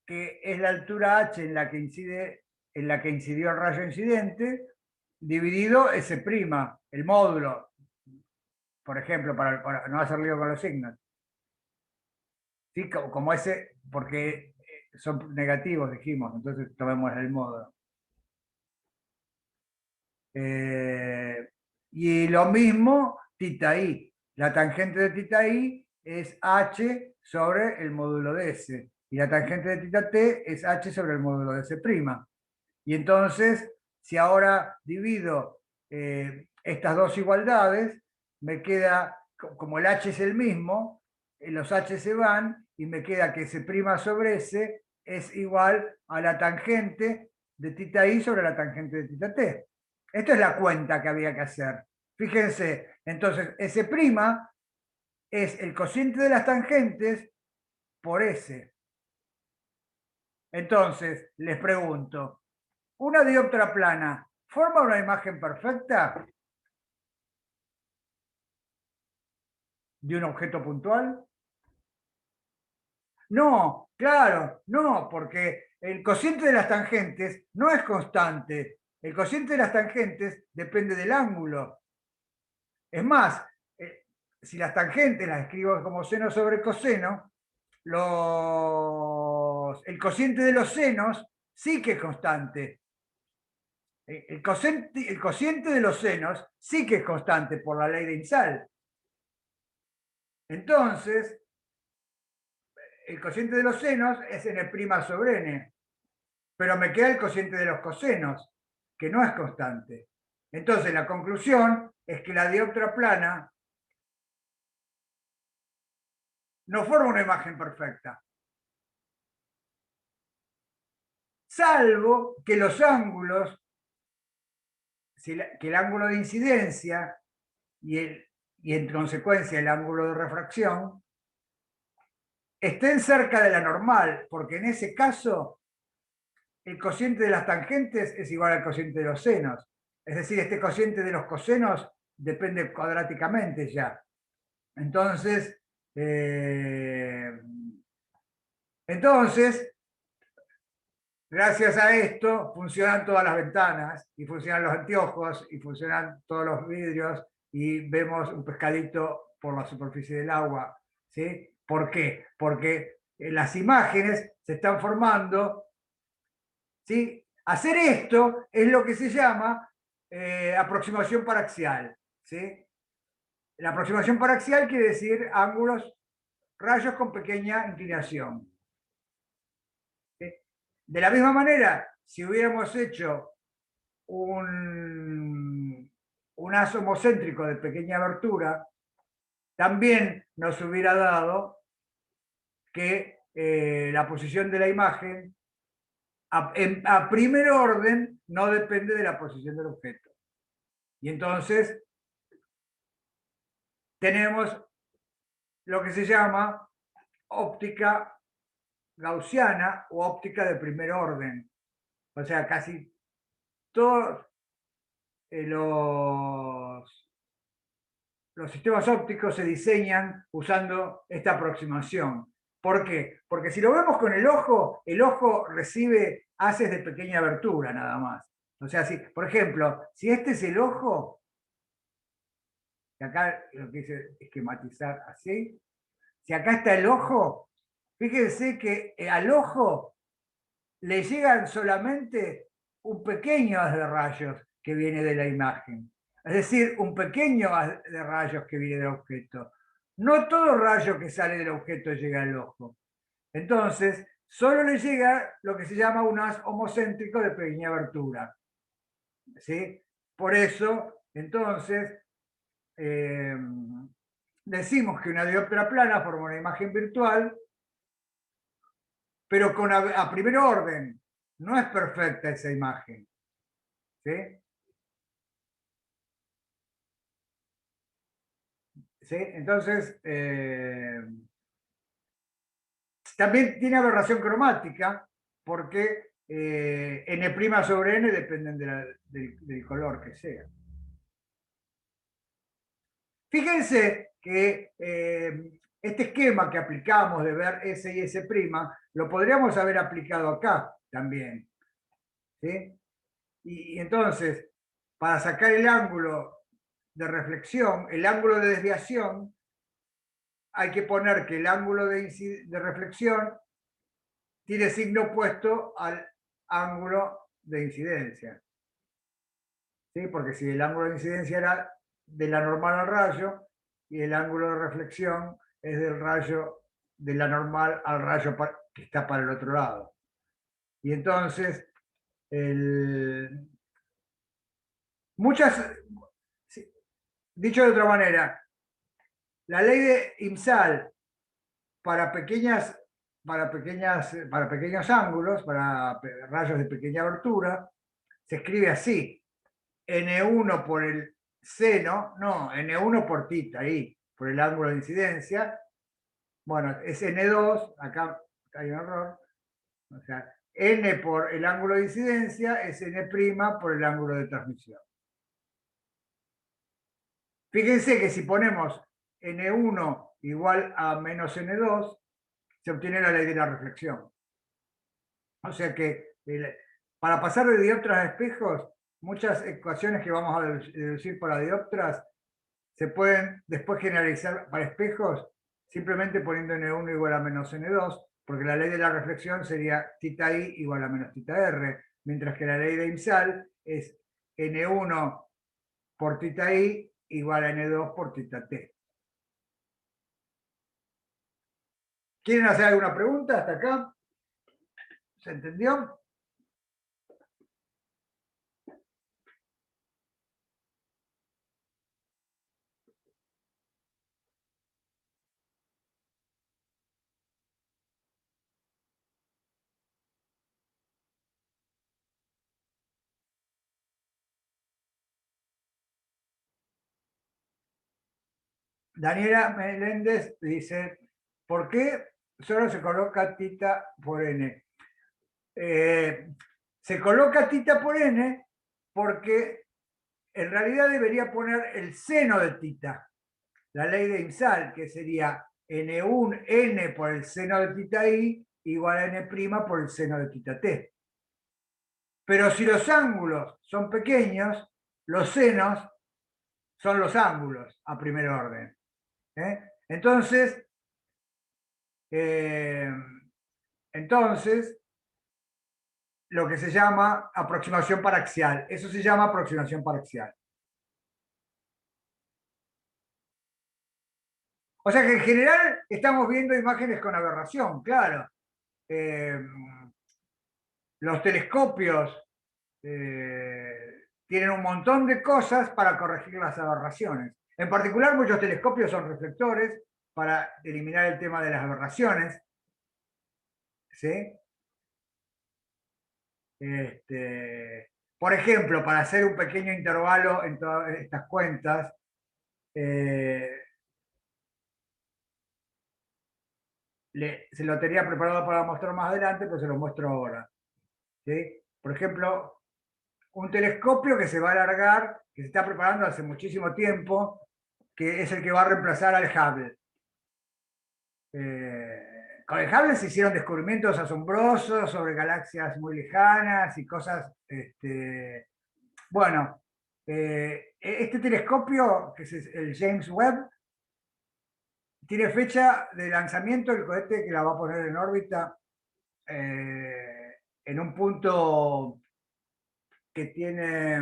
que es la altura h en la que incidió el rayo incidente, dividido S', el módulo, por ejemplo, para no hacer lío con los signos. ¿Sí? Como ese, porque son negativos, dijimos, entonces tomemos el módulo. Y lo mismo θi. La tangente de θi es h sobre el módulo de S. Y la tangente de θt es h sobre el módulo de S'. Y entonces, si ahora divido estas dos igualdades, me queda, como el h es el mismo, los h se van y me queda que S' sobre S es igual a la tangente de θi sobre la tangente de θt. Esto es la cuenta que había que hacer. Fíjense, entonces S' es el cociente de las tangentes por S. Entonces, les pregunto, ¿una dioptra plana forma una imagen perfecta de un objeto puntual? No, claro, no, porque el cociente de las tangentes no es constante. El cociente de las tangentes depende del ángulo. Es más, si las tangentes las escribo como seno sobre coseno, el cociente de los senos sí que es constante. El cociente de los senos sí que es constante por la ley de Insal. Entonces, el cociente de los senos es n' sobre n, pero me queda el cociente de los cosenos, que no es constante. Entonces, la conclusión es que la dioptra plana no forma una imagen perfecta. Salvo que los ángulos, que el ángulo de incidencia y en consecuencia el ángulo de refracción estén cerca de la normal, porque en ese caso el cociente de las tangentes es igual al cociente de los senos. Es decir, este cociente de los cosenos depende cuadráticamente ya. Entonces, gracias a esto funcionan todas las ventanas y funcionan los anteojos y funcionan todos los vidrios y vemos un pescadito por la superficie del agua. ¿Sí? ¿Por qué? Porque las imágenes se están formando. ¿Sí? Hacer esto es lo que se llama aproximación paraxial. ¿Sí? La aproximación paraxial quiere decir ángulos, rayos con pequeña inclinación. ¿Sí? De la misma manera, si hubiéramos hecho un haz homocéntrico de pequeña abertura, también nos hubiera dado que la posición de la imagen a primer orden no depende de la posición del objeto. Y entonces tenemos lo que se llama óptica gaussiana o óptica de primer orden. O sea, casi todos los sistemas ópticos se diseñan usando esta aproximación. ¿Por qué? Porque si lo vemos con el ojo recibe haces de pequeña abertura nada más. O sea, si, por ejemplo, si este es el ojo, y acá lo que hice esquematizar así, si acá está el ojo, fíjense que al ojo le llegan solamente un pequeño haz de rayos que viene de la imagen. Es decir, un pequeño haz de rayos que viene del objeto. No todo rayo que sale del objeto llega al ojo. Entonces, solo le llega lo que se llama un haz homocéntrico de pequeña abertura. ¿Sí? Por eso, entonces, decimos que una dioptra plana forma una imagen virtual, pero a primer orden. No es perfecta esa imagen. ¿Sí? ¿sí? Entonces, también tiene aberración cromática, porque n' sobre n dependen del color que sea. Fíjense que este esquema que aplicamos de ver S y S', lo podríamos haber aplicado acá también, ¿sí? Y entonces, para sacar el ángulo de reflexión, el ángulo de desviación, hay que poner que el ángulo de reflexión tiene signo opuesto al ángulo de incidencia. ¿Sí? Porque si el ángulo de incidencia era de la normal al rayo, y el ángulo de reflexión es del rayo, de la normal al rayo que está para el otro lado. Y entonces, dicho de otra manera, la ley de IMSAL para pequeños ángulos, para rayos de pequeña abertura, se escribe así: N1 por el seno, no, N1 por tita, ahí, por el ángulo de incidencia. Bueno, es N2, acá hay un error. O sea, N por el ángulo de incidencia es N' por el ángulo de transmisión. Fíjense que si ponemos N1 igual a menos N2, se obtiene la ley de la reflexión. O sea que para pasar de dioptras a espejos, muchas ecuaciones que vamos a deducir para dioptras se pueden después generalizar para espejos simplemente poniendo N1 igual a menos N2, porque la ley de la reflexión sería θi igual a menos θr, mientras que la ley de IMSAL es N1 por θi igual a N2 por θt. ¿Quieren hacer alguna pregunta hasta acá? ¿Se entendió? Daniela Meléndez dice, ¿por qué solo se coloca tita por n? Se coloca tita por n porque en realidad debería poner el seno de tita, la ley de IMSAL, que sería n por el seno de tita i igual a n' por el seno de tita t. Pero si los ángulos son pequeños, los senos son los ángulos a primer orden. Entonces, lo que se llama aproximación paraxial. Eso se llama aproximación paraxial. O sea que en general estamos viendo imágenes con aberración, claro. Los telescopios tienen un montón de cosas para corregir las aberraciones. En particular, muchos telescopios son reflectores para eliminar el tema de las aberraciones. ¿Sí? Por ejemplo, para hacer un pequeño intervalo en todas estas cuentas, se lo tenía preparado para mostrar más adelante, pero se lo muestro ahora. ¿Sí? Por ejemplo, un telescopio que se va a alargar, que se está preparando hace muchísimo tiempo, que es el que va a reemplazar al Hubble. Con el Hubble se hicieron descubrimientos asombrosos sobre galaxias muy lejanas y cosas. Bueno, este telescopio, que es el James Webb, tiene fecha de lanzamiento el cohete que la va a poner en órbita en un punto que tiene,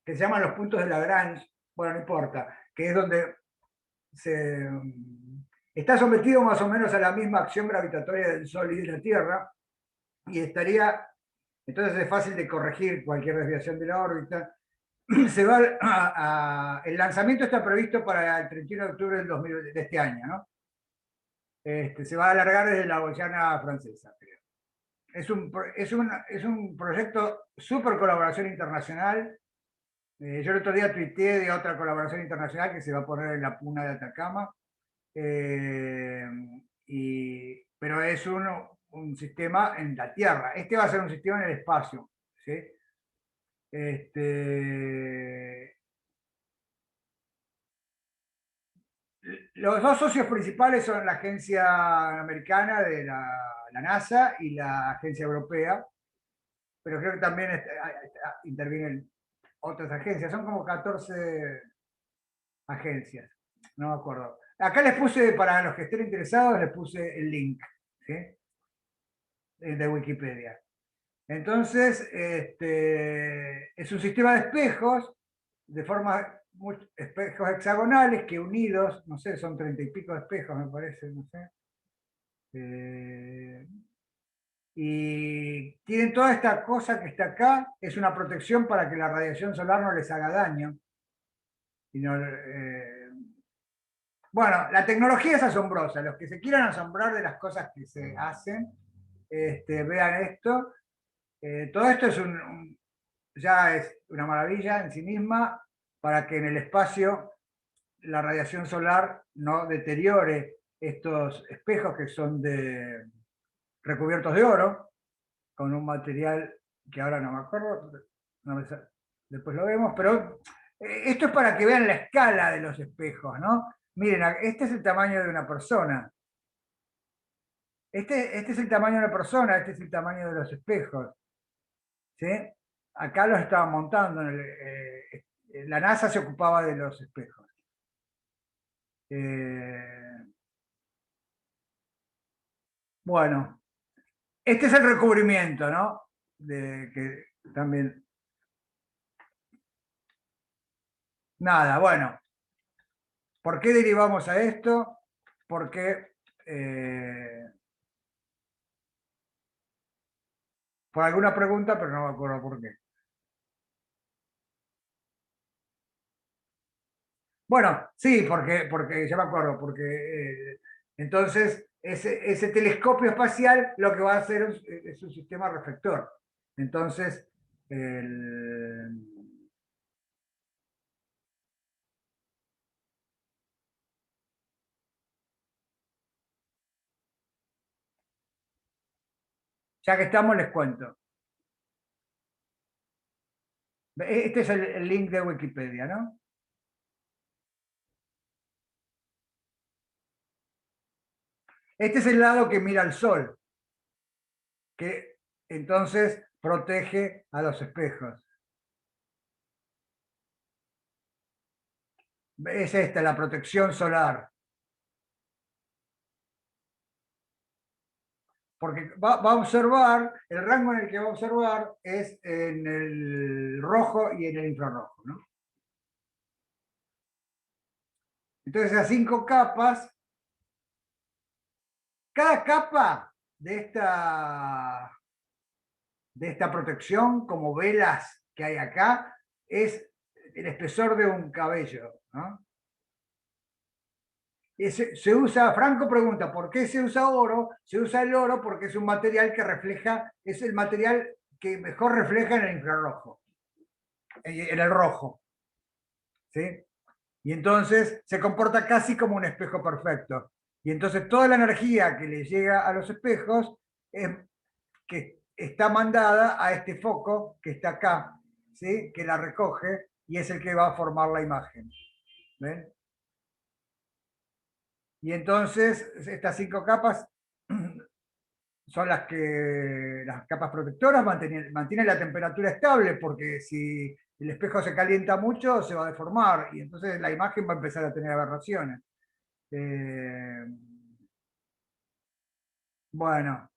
que se llaman los puntos de Lagrange, bueno, no importa, que es donde está sometido más o menos a la misma acción gravitatoria del Sol y de la Tierra, y estaría, entonces es fácil de corregir cualquier desviación de la órbita. El lanzamiento está previsto para el 31 de octubre de este año, ¿no? Se va a alargar desde la Guayana francesa, creo. Es un proyecto súper colaboración internacional Yo el otro día tuiteé de otra colaboración internacional que se va a poner en la Puna de Atacama, pero es un sistema en la Tierra. Este va a ser un sistema en el espacio, ¿sí? Los dos socios principales son la agencia americana de la NASA y la agencia europea, pero creo que también intervienen otras agencias. Son como 14 agencias, no me acuerdo. Acá les puse, para los que estén interesados, les puse el link, ¿sí? De Wikipedia. Entonces, es un sistema de espejos, de forma, espejos hexagonales que unidos, no sé, son 30 y pico de espejos, me parece, no sé. Y tienen toda esta cosa que está acá, es una protección para que la radiación solar no les haga daño. Y no, bueno, la tecnología es asombrosa. Los que se quieran asombrar de las cosas que se hacen, vean esto. Todo esto es ya es una maravilla en sí misma para que en el espacio la radiación solar no deteriore estos espejos que son recubiertos de oro, con un material que ahora no me acuerdo, después lo vemos, pero esto es para que vean la escala de los espejos, ¿no? Miren, este es el tamaño de una persona. Este es el tamaño de una persona, este es el tamaño de los espejos. ¿Sí? Acá los estaban montando. La NASA se ocupaba de los espejos. Bueno, este es el recubrimiento, ¿no? Que también. Nada, bueno. ¿Por qué derivamos a esto? Porque por alguna pregunta, pero no me acuerdo por qué. Bueno, sí, porque ya me acuerdo, porque entonces ese telescopio espacial lo que va a hacer es un sistema reflector. Entonces, ya que estamos, les cuento. Este es el link de Wikipedia, ¿no? Este es el lado que mira al sol, que entonces protege a los espejos. Es esta, la protección solar. Porque va a observar, el rango en el que va a observar es en el rojo y en el infrarrojo, ¿no? Entonces, esas 5 capas, cada capa de esta protección, como velas que hay acá, es el espesor de un cabello, ¿no? Se usa, Franco pregunta, ¿por qué se usa oro? Se usa el oro porque es un material que refleja, es el material que mejor refleja en el infrarrojo, en el rojo, ¿sí? Y entonces se comporta casi como un espejo perfecto. Y entonces toda la energía que le llega a los espejos es que está mandada a este foco que está acá, ¿sí? Que la recoge y es el que va a formar la imagen. ¿Ven? Y entonces estas 5 capas son las capas protectoras, mantienen la temperatura estable, porque si el espejo se calienta mucho se va a deformar y entonces la imagen va a empezar a tener aberraciones. Bueno,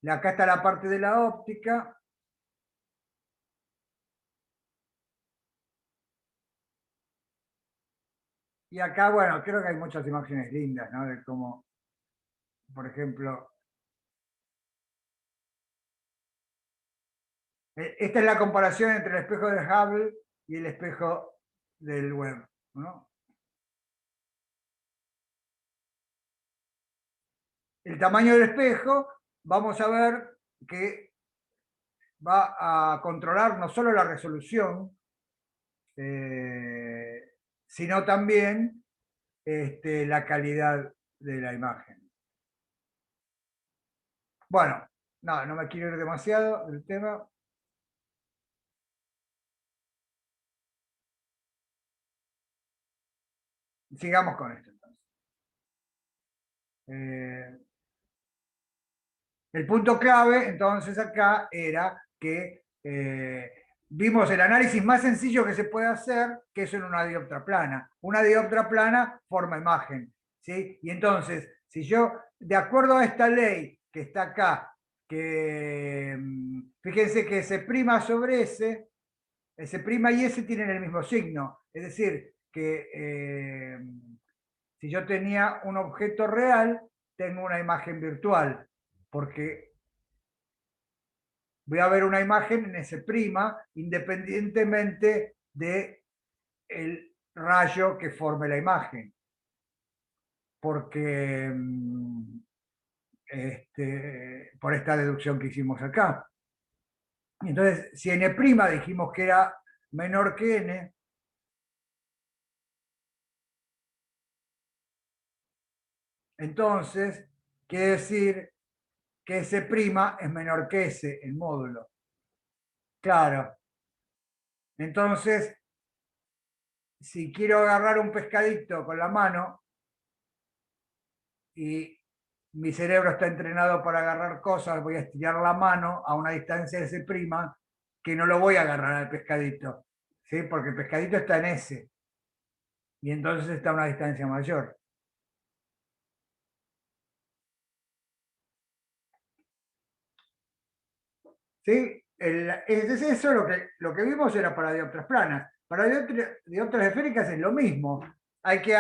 acá está la parte de la óptica. Y acá, bueno, creo que hay muchas imágenes lindas, ¿no? De cómo, por ejemplo, esta es la comparación entre el espejo de Hubble y el espejo del Webb, ¿no? El tamaño del espejo, vamos a ver que va a controlar no solo la resolución, sino también la calidad de la imagen. Bueno, no me quiero ir demasiado del tema. Sigamos con esto entonces. El punto clave entonces acá era que vimos el análisis más sencillo que se puede hacer, que es en una dioptra plana. Una dioptra plana forma imagen, ¿sí? Y entonces, si yo, de acuerdo a esta ley que está acá, que fíjense que S' sobre S y S tienen el mismo signo. Es decir, que si yo tenía un objeto real, tengo una imagen virtual, porque voy a ver una imagen en S' independientemente del rayo que forme la imagen. Porque por esta deducción que hicimos acá. Entonces, si n' dijimos que era menor que n, entonces quiere decir que S' es menor que S, el módulo. Claro. Entonces, si quiero agarrar un pescadito con la mano y mi cerebro está entrenado para agarrar cosas, voy a estirar la mano a una distancia de S', que no lo voy a agarrar al pescadito, ¿sí? Porque el pescadito está en S, y entonces está a una distancia mayor. ¿Sí? Eso lo que vimos era para dioptras planas. Para dioptras esféricas es lo mismo. Hay que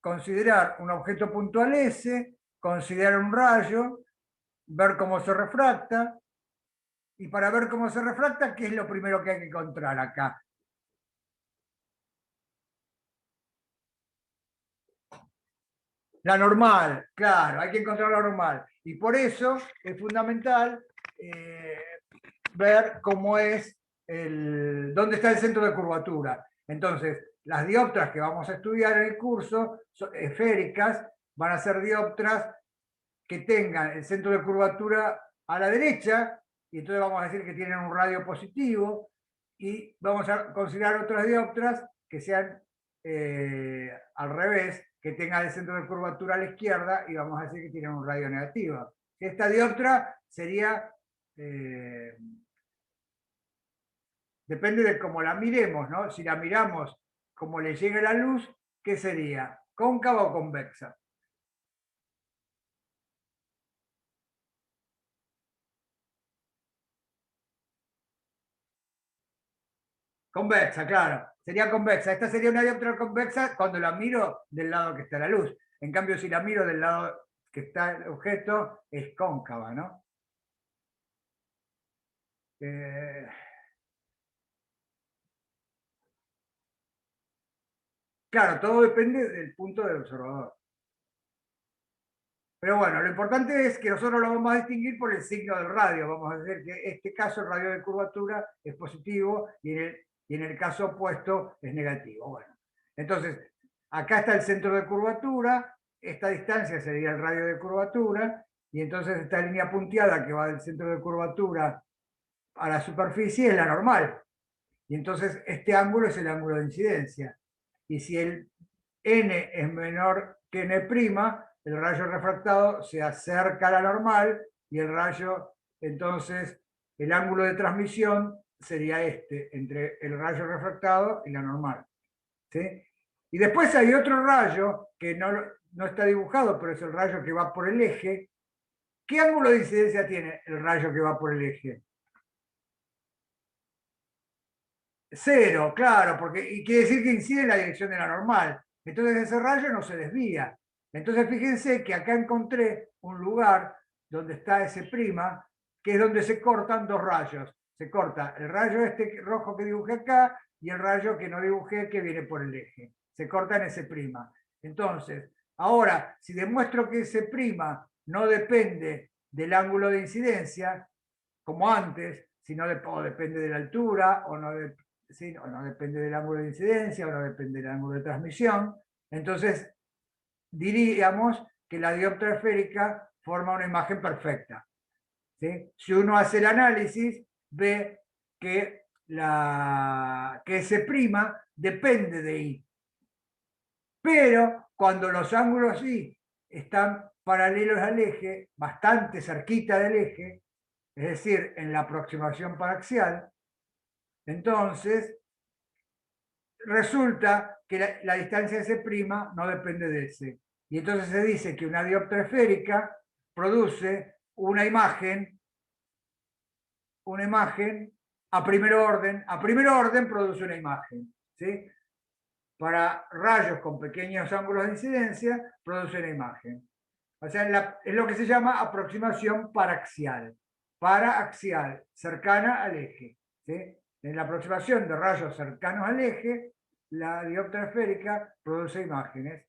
considerar un objeto puntual S, considerar un rayo, ver cómo se refracta, y para ver cómo se refracta, ¿qué es lo primero que hay que encontrar acá? La normal, claro, hay que encontrar la normal. Y por eso es fundamental ver cómo es dónde está el centro de curvatura. Entonces, las dioptras que vamos a estudiar en el curso, esféricas, van a ser dioptras que tengan el centro de curvatura a la derecha, y entonces vamos a decir que tienen un radio positivo, y vamos a considerar otras dioptras que sean al revés, que tengan el centro de curvatura a la izquierda, y vamos a decir que tienen un radio negativo. Esta dioptra sería, depende de cómo la miremos, ¿no? Si la miramos como le llega la luz, ¿qué sería? ¿Cóncava o convexa? Convexa, claro. Sería convexa. Esta sería una dioptra convexa cuando la miro del lado que está la luz. En cambio, si la miro del lado que está el objeto, es cóncava, ¿no? Claro, todo depende del punto del observador. Pero bueno, lo importante es que nosotros lo vamos a distinguir por el signo del radio. Vamos a decir que en este caso el radio de curvatura es positivo y en el caso opuesto es negativo. Bueno, entonces, acá está el centro de curvatura, esta distancia sería el radio de curvatura, y entonces esta línea punteada que va del centro de curvatura a la superficie es la normal. Y entonces este ángulo es el ángulo de incidencia. Y si el n es menor que n', el rayo refractado se acerca a la normal, y el rayo, entonces, el ángulo de transmisión sería entre el rayo refractado y la normal. ¿Sí? Y después hay otro rayo que no está dibujado, pero es el rayo que va por el eje. ¿Qué ángulo de incidencia tiene el rayo que va por el eje? Cero, claro, y quiere decir que incide en la dirección de la normal. Entonces ese rayo no se desvía. Entonces fíjense que acá encontré un lugar donde está S', que es donde se cortan dos rayos. Se corta el rayo rojo que dibujé acá y el rayo que no dibujé que viene por el eje. Se corta en S'. Entonces, ahora, si demuestro que S' no depende del ángulo de incidencia, como antes, sino depende de la altura, o no ¿sí? No depende del ángulo de incidencia, o no depende del ángulo de transmisión. Entonces, diríamos que la dioptría esférica forma una imagen perfecta. ¿Sí? Si uno hace el análisis, ve que, que S' depende de I. Pero cuando los ángulos I están paralelos al eje, bastante cerquita del eje, es decir, en la aproximación paraxial, entonces resulta que la distancia S' no depende de S. Y entonces se dice que una dioptría esférica produce una imagen a primer orden produce una imagen, ¿sí? Para rayos con pequeños ángulos de incidencia, produce una imagen. O sea, es lo que se llama aproximación paraxial. Paraaxial, cercana al eje, ¿sí? En la aproximación de rayos cercanos al eje, la dioptría esférica produce imágenes.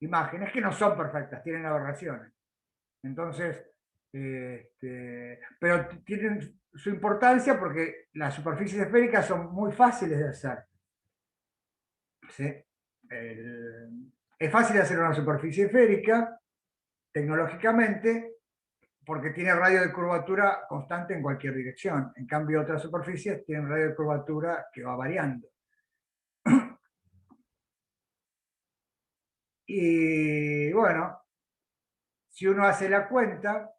Imágenes que no son perfectas, tienen aberraciones. Entonces, pero tienen su importancia porque las superficies esféricas son muy fáciles de hacer. ¿Sí? Es fácil hacer una superficie esférica tecnológicamente porque tiene radio de curvatura constante en cualquier dirección. En cambio, otras superficies tienen radio de curvatura que va variando. Y bueno, si uno hace la cuenta,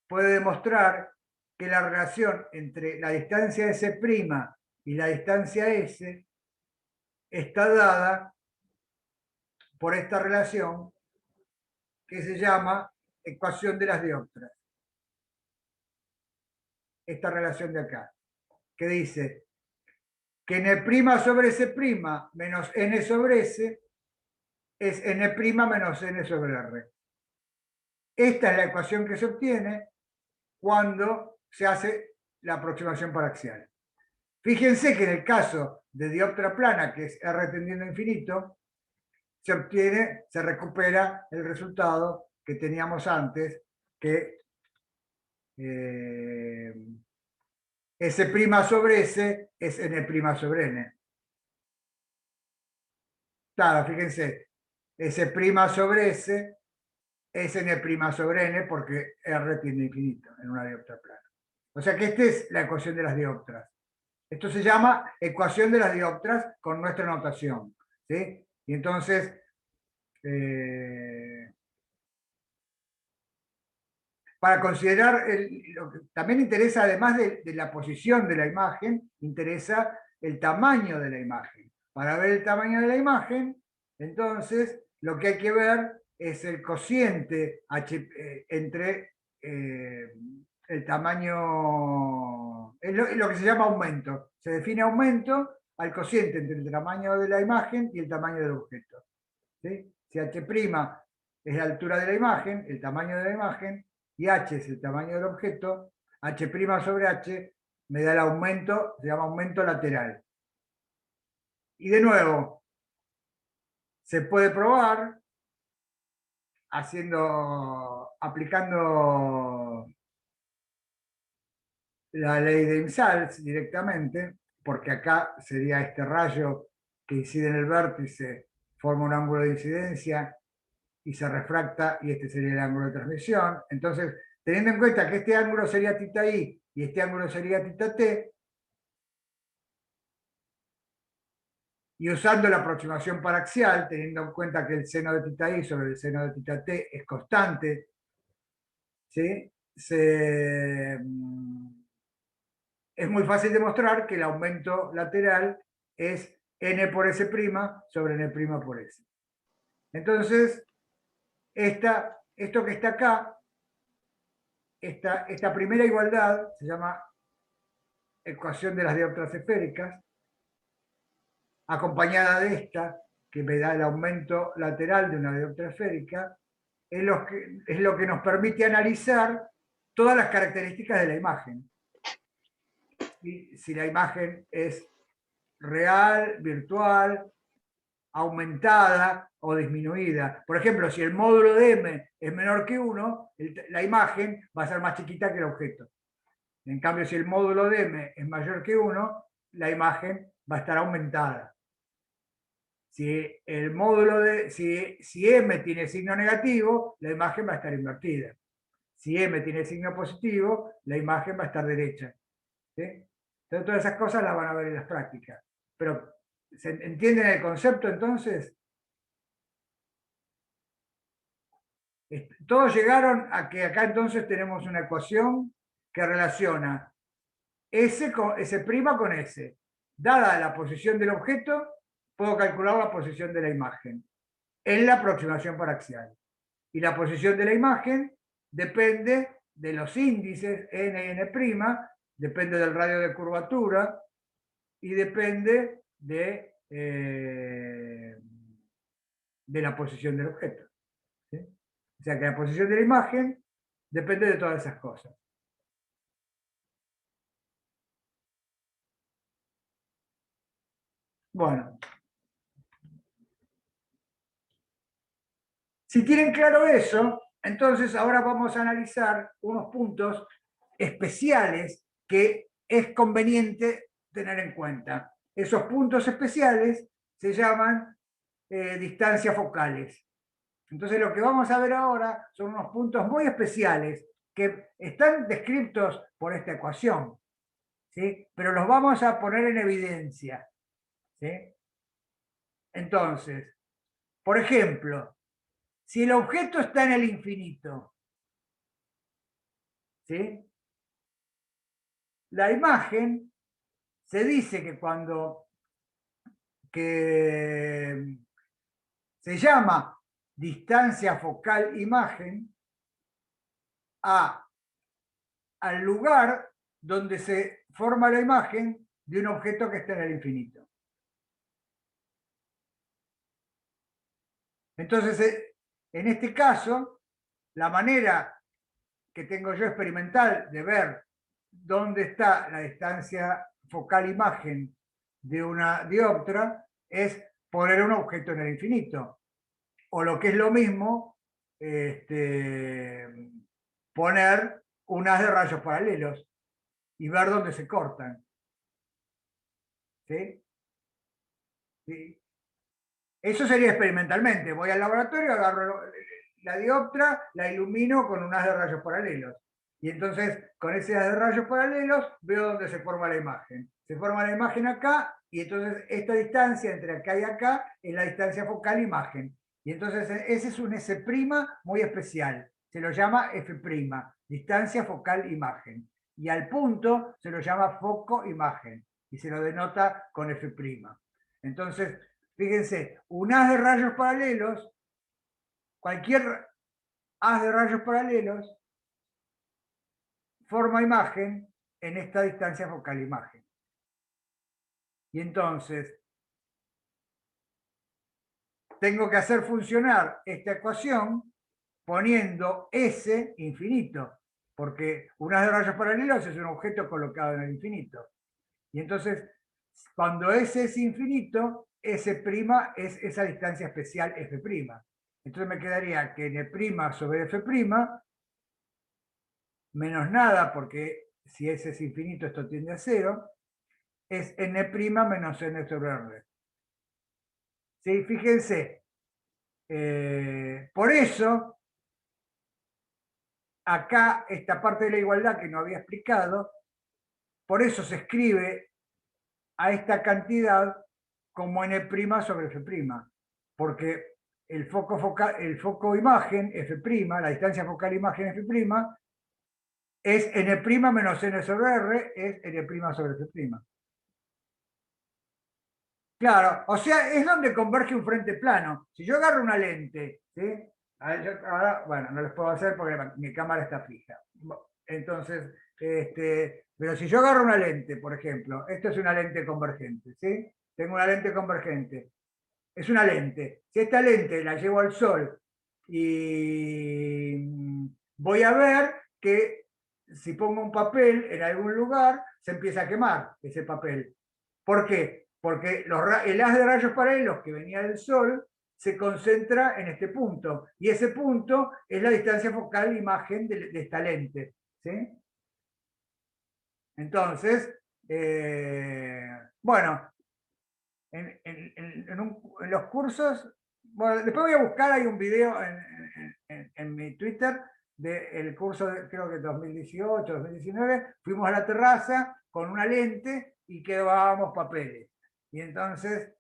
puede demostrar que la relación entre la distancia S' y la distancia S está dada por esta relación que se llama ecuación de las dioptras. Esta relación de acá, que dice que n' sobre S' menos n sobre S es n' menos n sobre R. Esta es la ecuación que se obtiene cuando se hace la aproximación paraxial. Fíjense que en el caso de dioptra plana, que es R tendiendo a infinito, se recupera el resultado que teníamos antes, que S' sobre S es n' sobre n. Claro, fíjense, S' sobre S es n' sobre n porque R tiende a infinito en una dioptra plana. O sea que esta es la ecuación de las dioptras. Esto se llama ecuación de las dioptras con nuestra notación, ¿sí? Y entonces, para considerar, lo que también interesa, además de la posición de la imagen, interesa el tamaño de la imagen. Para ver el tamaño de la imagen, entonces, lo que hay que ver es el cociente entre el tamaño, es lo que se llama aumento. Se define aumento al cociente entre el tamaño de la imagen y el tamaño del objeto. ¿Sí? Si H' es la altura de la imagen, el tamaño de la imagen, y H es el tamaño del objeto, H' sobre H me da el aumento, se llama aumento lateral. Y de nuevo, se puede probar aplicando la ley de Imsals directamente, porque acá sería este rayo que incide en el vértice, forma un ángulo de incidencia y se refracta, y este sería el ángulo de transmisión. Entonces, teniendo en cuenta que este ángulo sería θ i y este ángulo sería θ t, y usando la aproximación paraxial, teniendo en cuenta que el seno de θ i sobre el seno de θ t es constante, ¿sí? Es muy fácil demostrar que el aumento lateral es n por S' sobre n' por S. Entonces, esto que está acá, esta primera igualdad se llama ecuación de las dioptras esféricas, acompañada de esta, que me da el aumento lateral de una dioptria esférica, es lo que nos permite analizar todas las características de la imagen. Y si la imagen es real, virtual, aumentada o disminuida. Por ejemplo, si el módulo de M es menor que 1, la imagen va a ser más chiquita que el objeto. En cambio, si el módulo de m es mayor que 1, la imagen va a estar aumentada. Si el módulo de, si m tiene signo negativo, la imagen va a estar invertida. Si m tiene signo positivo, la imagen va a estar derecha. ¿Sí? Entonces, todas esas cosas las van a ver en las prácticas. Pero, ¿se entienden el concepto entonces? Todos llegaron a que acá entonces tenemos una ecuación que relaciona S con S' con S. Dada la posición del objeto, puedo calcular la posición de la imagen en la aproximación paraxial. Y la posición de la imagen depende de los índices n y n', depende del radio de curvatura y depende de la posición del objeto. ¿Sí? O sea que la posición de la imagen depende de todas esas cosas. Bueno. Si tienen claro eso, entonces ahora vamos a analizar unos puntos especiales que es conveniente tener en cuenta. Esos puntos especiales se llaman distancias focales. Entonces lo que vamos a ver ahora son unos puntos muy especiales que están descritos por esta ecuación, ¿sí? Pero los vamos a poner en evidencia. ¿Sí? Entonces, por ejemplo, si el objeto está en el infinito, ¿sí? La imagen se dice que cuando se llama distancia focal imagen al lugar donde se forma la imagen de un objeto que está en el infinito. Entonces, en este caso, la manera que tengo yo experimental de ver dónde está la distancia focal imagen de una dioptra es poner un objeto en el infinito. O lo que es lo mismo, poner un haz de rayos paralelos y ver dónde se cortan. ¿Sí? ¿Sí? Eso sería experimentalmente. Voy al laboratorio, agarro la dioptra, la ilumino con un haz de rayos paralelos. Y entonces, con ese haz de rayos paralelos, veo dónde se forma la imagen. Se forma la imagen acá, y entonces esta distancia entre acá y acá es la distancia focal imagen. Y entonces ese es un S' muy especial. Se lo llama F', distancia focal imagen. Y al punto se lo llama foco imagen. Y se lo denota con F'. Entonces, fíjense, un haz de rayos paralelos, cualquier haz de rayos paralelos, forma imagen en esta distancia focal imagen. Y entonces, tengo que hacer funcionar esta ecuación poniendo S infinito, porque un haz de rayos paralelos es un objeto colocado en el infinito. Y entonces, cuando S es infinito, S' es esa distancia especial F'. Entonces me quedaría que N' sobre F' menos nada, porque si S es infinito esto tiende a 0, es N' menos N sobre R. ¿Sí? Fíjense, por eso, acá esta parte de la igualdad que no había explicado, por eso se escribe a esta cantidad como N' sobre F', porque el foco imagen, F', la distancia focal imagen F', es N' menos N sobre R, es N' sobre F'. Claro, o sea, es donde converge un frente plano. Si yo agarro una lente, ¿sí? Ahora, bueno, no les puedo hacer porque mi cámara está fija. Entonces, pero si yo agarro una lente, por ejemplo, esto es una lente convergente, ¿sí? Tengo una lente convergente. Es una lente. Si esta lente la llevo al sol y voy a ver que si pongo un papel en algún lugar, se empieza a quemar ese papel. ¿Por qué? Porque el haz de rayos paralelos que venía del sol se concentra en este punto. Y ese punto es la distancia focal imagen de esta lente. ¿Sí? Entonces, bueno, en los cursos, bueno, después voy a buscar, hay un video en mi Twitter del curso, creo que 2018, 2019, fuimos a la terraza con una lente y quedábamos papeles. Y entonces,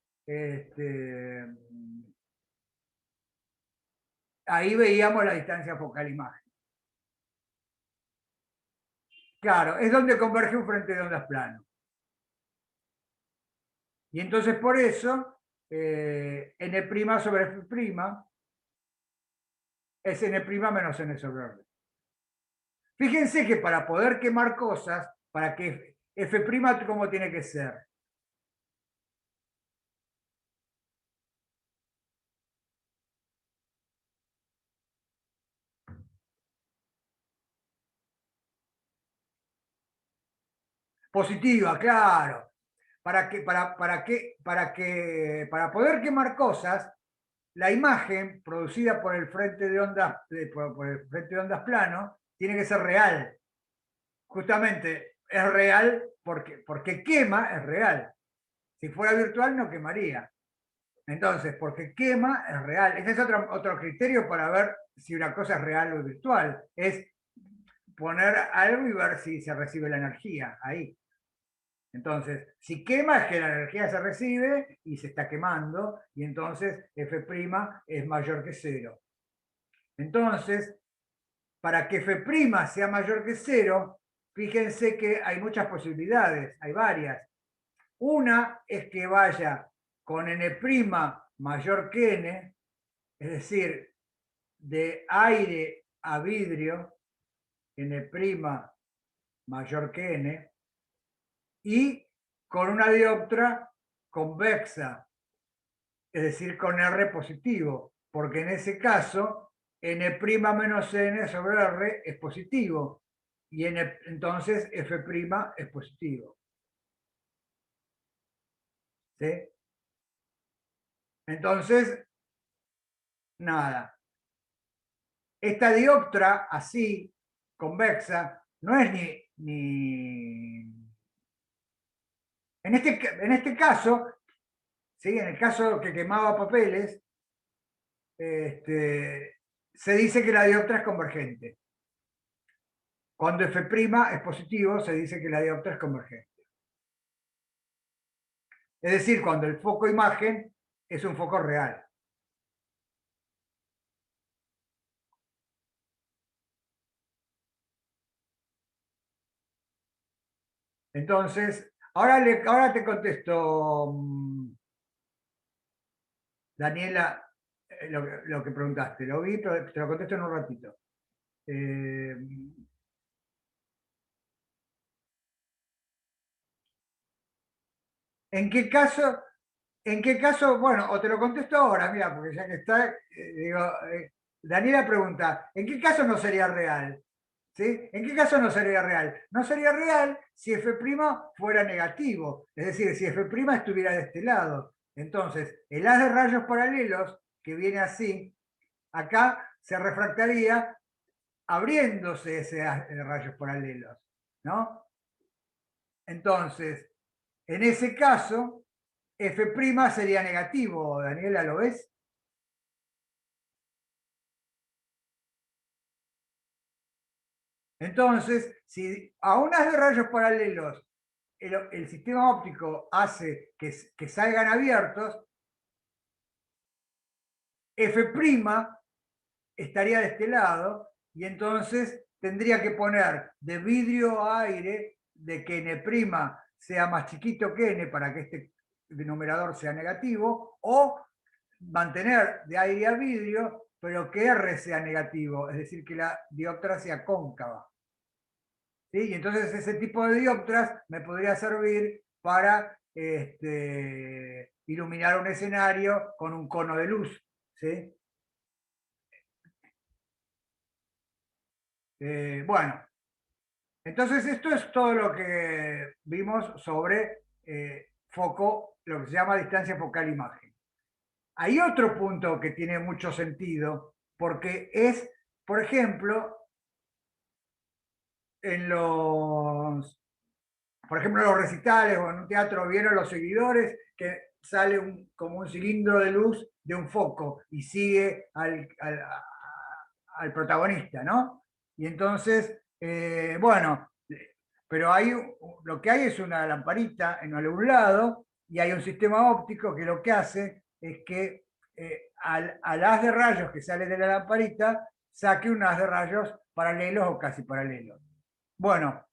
ahí veíamos la distancia focal-imagen. Claro, es donde converge un frente de ondas plano. Y entonces por eso, n' sobre f' es n' menos n sobre r. Fíjense que para poder quemar cosas, para que f', ¿cómo tiene que ser? Positiva, claro. Para poder quemar cosas, la imagen producida por el frente de ondas, por el frente de ondas plano, tiene que ser real. Justamente es real porque quema, es real. Si fuera virtual no quemaría. Entonces, porque quema es real. Ese es otro criterio para ver si una cosa es real o virtual. Es poner algo y ver si se recibe la energía ahí. Entonces, si quema es que la energía se recibe y se está quemando, y entonces f' es mayor que 0. Entonces, para que f' sea mayor que 0, fíjense que hay muchas posibilidades, hay varias. Una es que vaya con n' mayor que n, es decir, de aire a vidrio, n' mayor que n, y con una dioptra convexa, es decir, con R positivo, porque en ese caso n' menos n sobre R es positivo, y entonces f' es positivo. ¿Sí? Entonces, nada. Esta dioptra así, convexa, no es en este caso, ¿sí? En el caso que quemaba papeles, se dice que la dioptra es convergente. Cuando f' es positivo, se dice que la dioptra es convergente. Es decir, cuando el foco imagen es un foco real. Entonces, ahora te contesto, Daniela, lo que preguntaste. Lo vi, pero te lo contesto en un ratito. ¿En qué caso? ¿En qué caso? Bueno, o te lo contesto ahora, mira, porque ya que está, digo, Daniela pregunta, ¿en qué caso no sería real? ¿Sí? ¿En qué caso no sería real? No sería real si f' fuera negativo, es decir, si f' estuviera de este lado. Entonces, el haz de rayos paralelos, que viene así, acá se refractaría abriéndose ese haz de rayos paralelos, ¿no? Entonces, en ese caso, f' sería negativo, Daniela, ¿lo ves? Entonces, si a unas de rayos paralelos el sistema óptico hace que salgan abiertos, f' estaría de este lado y entonces tendría que poner de vidrio a aire de que n' sea más chiquito que n para que este denominador sea negativo, o mantener de aire a vidrio, pero que R sea negativo, es decir, que la dioptra sea cóncava. ¿Sí? Y entonces ese tipo de dioptras me podría servir para iluminar un escenario con un cono de luz. ¿Sí? Bueno, entonces esto es todo lo que vimos sobre foco, lo que se llama distancia focal-imagen. Hay otro punto que tiene mucho sentido, porque es, por ejemplo, en los por ejemplo, en los recitales o en un teatro, vieron los seguidores que sale como un cilindro de luz de un foco y sigue al protagonista, ¿no? Y entonces, bueno, pero lo que hay es una lamparita en algún lado y hay un sistema óptico que lo que hace es que al haz de rayos que sale de la lamparita saque un haz de rayos paralelos o casi paralelos. Bueno,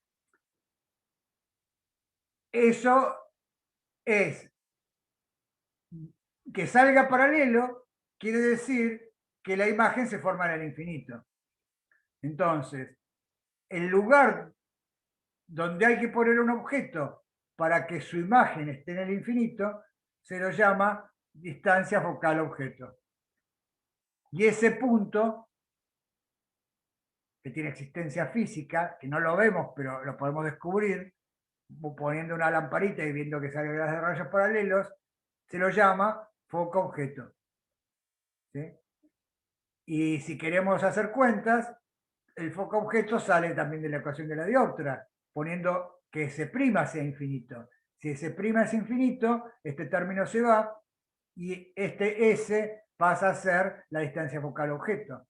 eso es que salga paralelo, quiere decir que la imagen se forma en el infinito. Entonces, el lugar donde hay que poner un objeto para que su imagen esté en el infinito se lo llama distancia focal-objeto. Y ese punto, que tiene existencia física, que no lo vemos, pero lo podemos descubrir, poniendo una lamparita y viendo que salen las de rayos paralelos, se lo llama foco-objeto. ¿Sí? Y si queremos hacer cuentas, el foco-objeto sale también de la ecuación de la dioptra, poniendo que S' sea infinito. Si S' es infinito, este término se va y este S pasa a ser la distancia focal-objeto.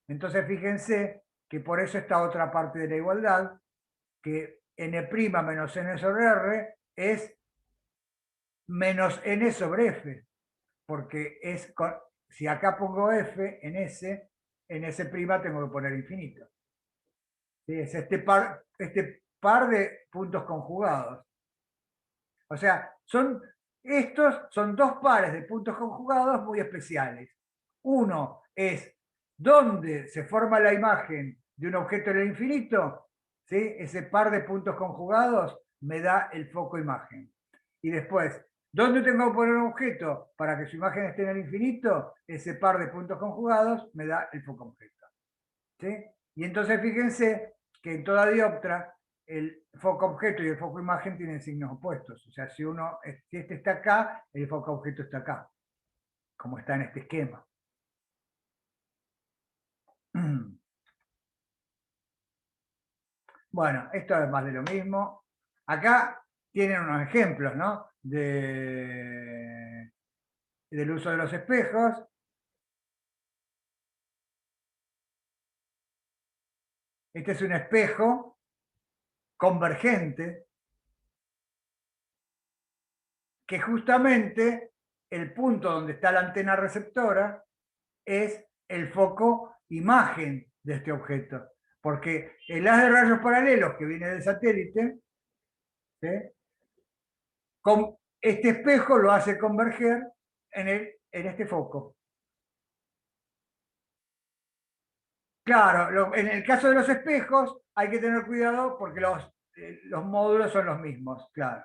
Entonces fíjense que por eso esta otra parte de la igualdad, que n' menos n sobre r es menos n sobre f, porque si acá pongo f en S tengo que poner infinito. ¿Sí? Es este par de puntos conjugados. O sea, estos son dos pares de puntos conjugados muy especiales. Uno es dónde se forma la imagen de un objeto en el infinito, ¿sí? Ese par de puntos conjugados me da el foco imagen. Y después, ¿dónde tengo que poner un objeto para que su imagen esté en el infinito? Ese par de puntos conjugados me da el foco objeto. ¿Sí? Y entonces fíjense que en toda dioptra el foco objeto y el foco imagen tienen signos opuestos. O sea, si este está acá, el foco objeto está acá, como está en este esquema. Bueno, esto es más de lo mismo. Acá tienen unos ejemplos, ¿no? Del uso de los espejos. Este es un espejo convergente que justamente el punto donde está la antena receptora es el foco imagen de este objeto. Porque el haz de rayos paralelos que viene del satélite, ¿sí? Con este espejo lo hace converger en este foco. Claro, en el caso de los espejos hay que tener cuidado porque los módulos son los mismos, claro.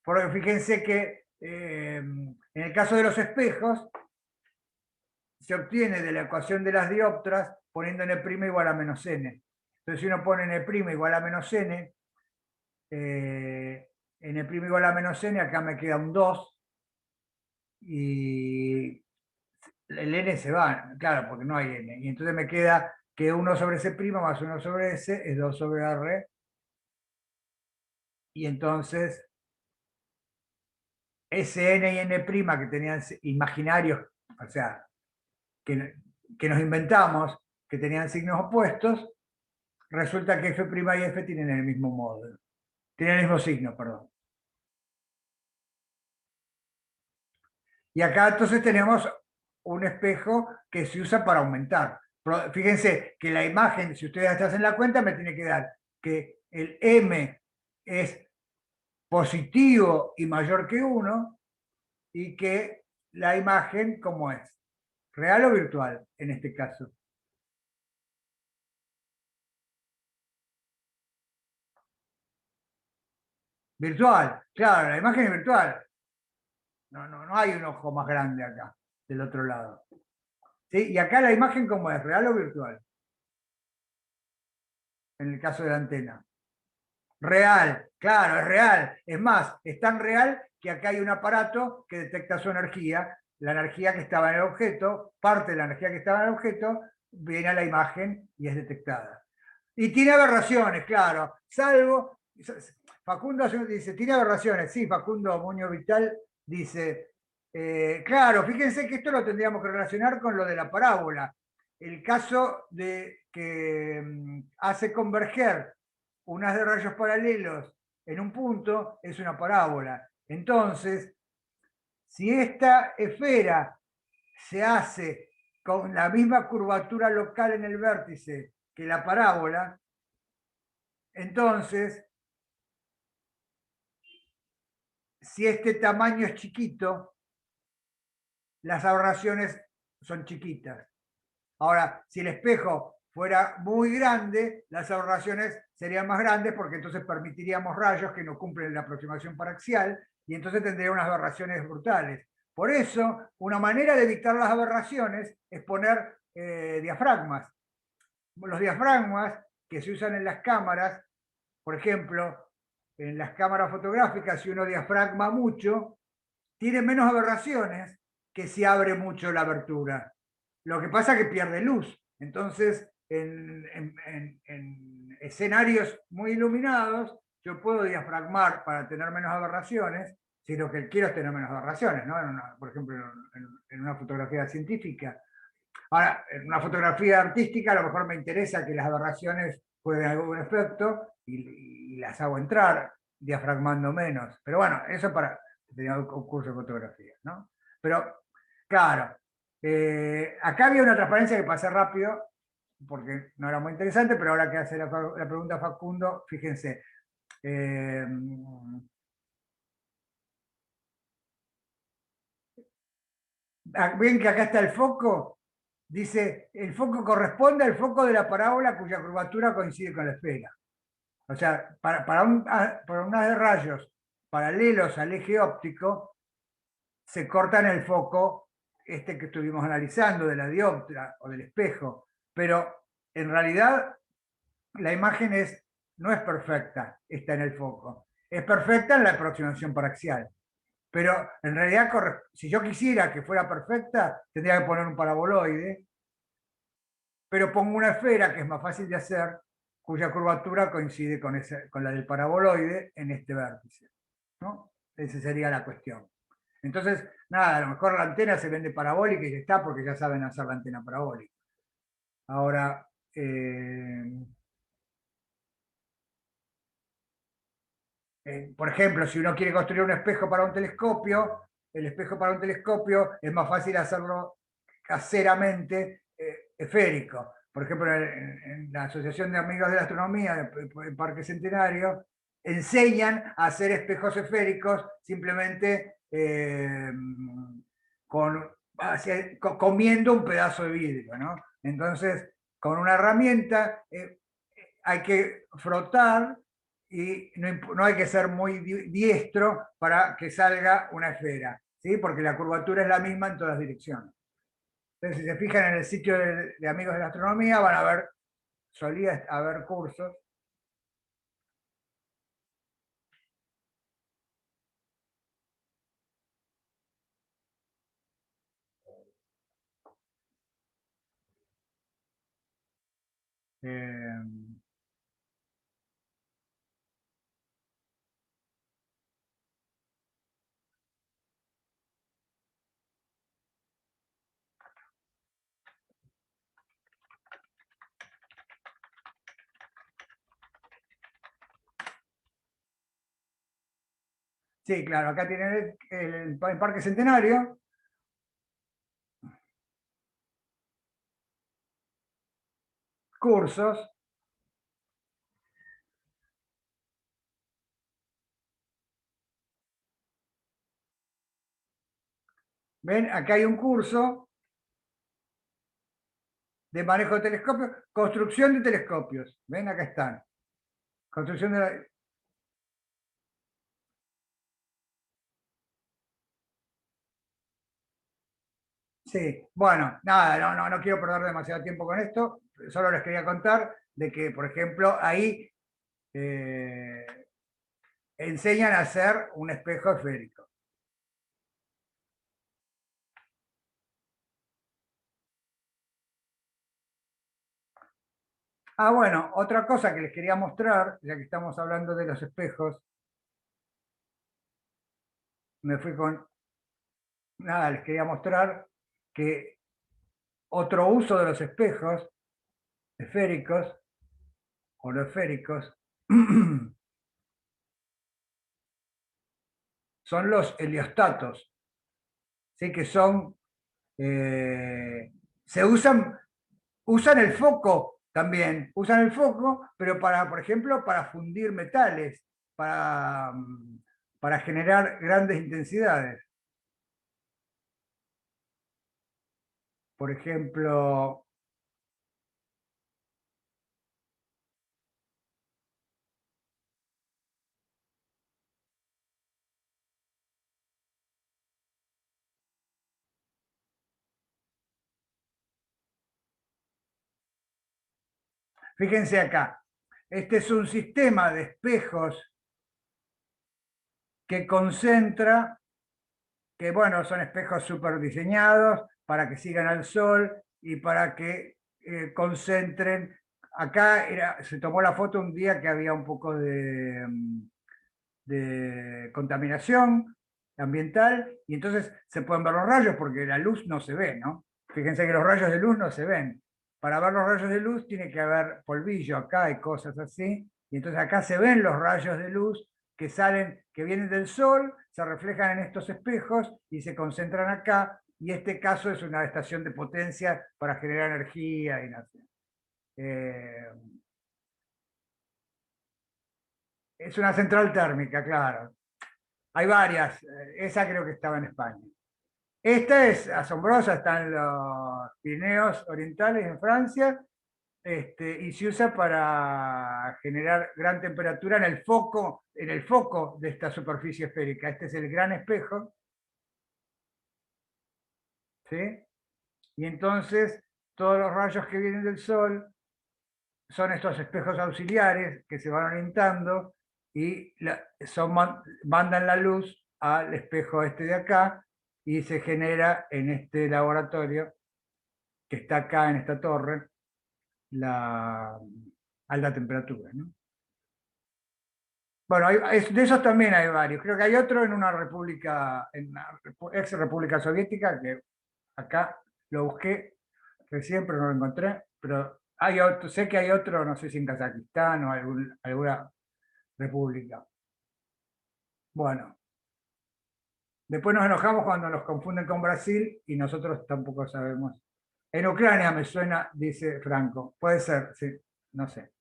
Porque fíjense que en el caso de los espejos se obtiene de la ecuación de las dioptras poniendo n' igual a menos n. Entonces si uno pone n' igual a menos n, n' igual a menos n, acá me queda un 2 y el n se va, claro, porque no hay n. Y entonces me queda que 1 sobre S' más 1 sobre S es 2 sobre R. Y entonces Sn y n' que tenían imaginarios, o sea, que nos inventamos, que tenían signos opuestos, resulta que F' y F tienen el mismo módulo. Tienen el mismo signo, perdón. Y acá entonces tenemos un espejo que se usa para aumentar. Fíjense que la imagen, si ustedes hacen la cuenta, me tiene que dar que el M es positivo y mayor que 1 y que la imagen, ¿cómo es? ¿Real o virtual en este caso? Virtual, claro, la imagen es virtual. No hay un ojo más grande acá, del otro lado. ¿Sí? Y acá la imagen, ¿cómo es? ¿Real o virtual? En el caso de la antena. Real, claro, es real. Es más, es tan real que acá hay un aparato que detecta su energía. La energía que estaba en el objeto, parte de la energía que estaba en el objeto, viene a la imagen y es detectada. Y tiene aberraciones, claro, salvo, Facundo dice, tiene aberraciones, sí, Facundo Muñoz Vital dice, claro, fíjense que esto lo tendríamos que relacionar con lo de la parábola. El caso de que hace converger unas de rayos paralelos en un punto es una parábola. Entonces, si esta esfera se hace con la misma curvatura local en el vértice que la parábola, entonces, si este tamaño es chiquito, las aberraciones son chiquitas. Ahora, si el espejo fuera muy grande, las aberraciones serían más grandes porque entonces permitiríamos rayos que no cumplen la aproximación paraxial y entonces tendría unas aberraciones brutales. Por eso, una manera de evitar las aberraciones es poner diafragmas. Los diafragmas que se usan en las cámaras, por ejemplo, en las cámaras fotográficas, si uno diafragma mucho, tiene menos aberraciones que si abre mucho la abertura. Lo que pasa es que pierde luz. Entonces, en escenarios muy iluminados, yo puedo diafragmar para tener menos aberraciones, si lo que quiero es tener menos aberraciones, ¿no? Por ejemplo, en una fotografía científica. Ahora, en una fotografía artística a lo mejor me interesa que las aberraciones jueguen algún efecto y las hago entrar diafragmando menos. Pero bueno, eso para tener un curso de fotografía, ¿no? Pero, claro, acá había una transparencia que pasé rápido porque no era muy interesante, pero ahora que hace la pregunta Facundo, fíjense. Ven que acá está el foco. Dice, el foco corresponde al foco de la parábola cuya curvatura coincide con la esfera. O sea, para unas de rayos paralelos al eje óptico, se cortan el foco este que estuvimos analizando, de la dioptra o del espejo. Pero en realidad la imagen no es perfecta, está en el foco. Es perfecta en la aproximación paraxial. Pero en realidad, si yo quisiera que fuera perfecta, tendría que poner un paraboloide, pero pongo una esfera que es más fácil de hacer, cuya curvatura coincide con la del paraboloide en este vértice, ¿no? Esa sería la cuestión. Entonces, nada, a lo mejor la antena se vende parabólica y ya está, porque ya saben hacer la antena parabólica. Ahora, por ejemplo, si uno quiere construir un espejo para un telescopio, el espejo para un telescopio es más fácil hacerlo caseramente esférico. Por ejemplo, en la Asociación de Amigos de la Astronomía, en Parque Centenario, enseñan a hacer espejos esféricos simplemente comiendo un pedazo de vidrio, ¿no? Entonces, con una herramienta hay que frotar y no hay que ser muy diestro para que salga una esfera, ¿sí? Porque la curvatura es la misma en todas direcciones. Entonces, si se fijan en el sitio de Amigos de la Astronomía, van a ver, solía haber cursos. Eh, sí, claro, acá tienen el Parque Centenario. Cursos. ¿Ven? Acá hay un curso de manejo de telescopios, construcción de telescopios. ¿Ven? Acá están. Construcción de... Sí, bueno, nada, no quiero perder demasiado tiempo con esto, solo les quería contar de que, por ejemplo, ahí eh, enseñan a hacer un espejo esférico. Ah, bueno, otra cosa que les quería mostrar, ya que estamos hablando de los espejos, me fui con... Nada, les quería mostrar que otro uso de los espejos esféricos o no esféricos son los heliostatos, ¿sí? Que son, se usan el foco también, usan el foco, pero para, por ejemplo, para fundir metales, para generar grandes intensidades. Por ejemplo, fíjense acá, este es un sistema de espejos que concentra, que bueno, son espejos súper diseñados para que sigan al sol y para que concentren. Acá se tomó la foto un día que había un poco de contaminación ambiental y entonces se pueden ver los rayos porque la luz no se ve, ¿no? Fíjense que los rayos de luz no se ven. Para ver los rayos de luz tiene que haber polvillo acá y cosas así. Y entonces acá se ven los rayos de luz que salen, que vienen del sol, se reflejan en estos espejos y se concentran acá. Y este caso es una estación de potencia para generar energía y no sé. Es una central térmica, claro. Hay varias. Esa creo que estaba en España. Esta es asombrosa, está en los Pirineos Orientales en Francia, y se usa para generar gran temperatura en el foco de esta superficie esférica. Este es el gran espejo, ¿sí? Y entonces todos los rayos que vienen del Sol son estos espejos auxiliares que se van orientando y mandan la luz al espejo este de acá y se genera en este laboratorio que está acá en esta torre la alta temperatura, ¿no? Bueno, de esos también hay varios. Creo que hay otro en una república, en una ex república soviética, que acá lo busqué recién, pero no lo encontré. Pero hay otro, sé que hay otro, no sé si en Kazajistán o alguna república. Bueno, después nos enojamos cuando nos confunden con Brasil y nosotros tampoco sabemos. En Ucrania me suena, dice Franco. Puede ser, sí, no sé.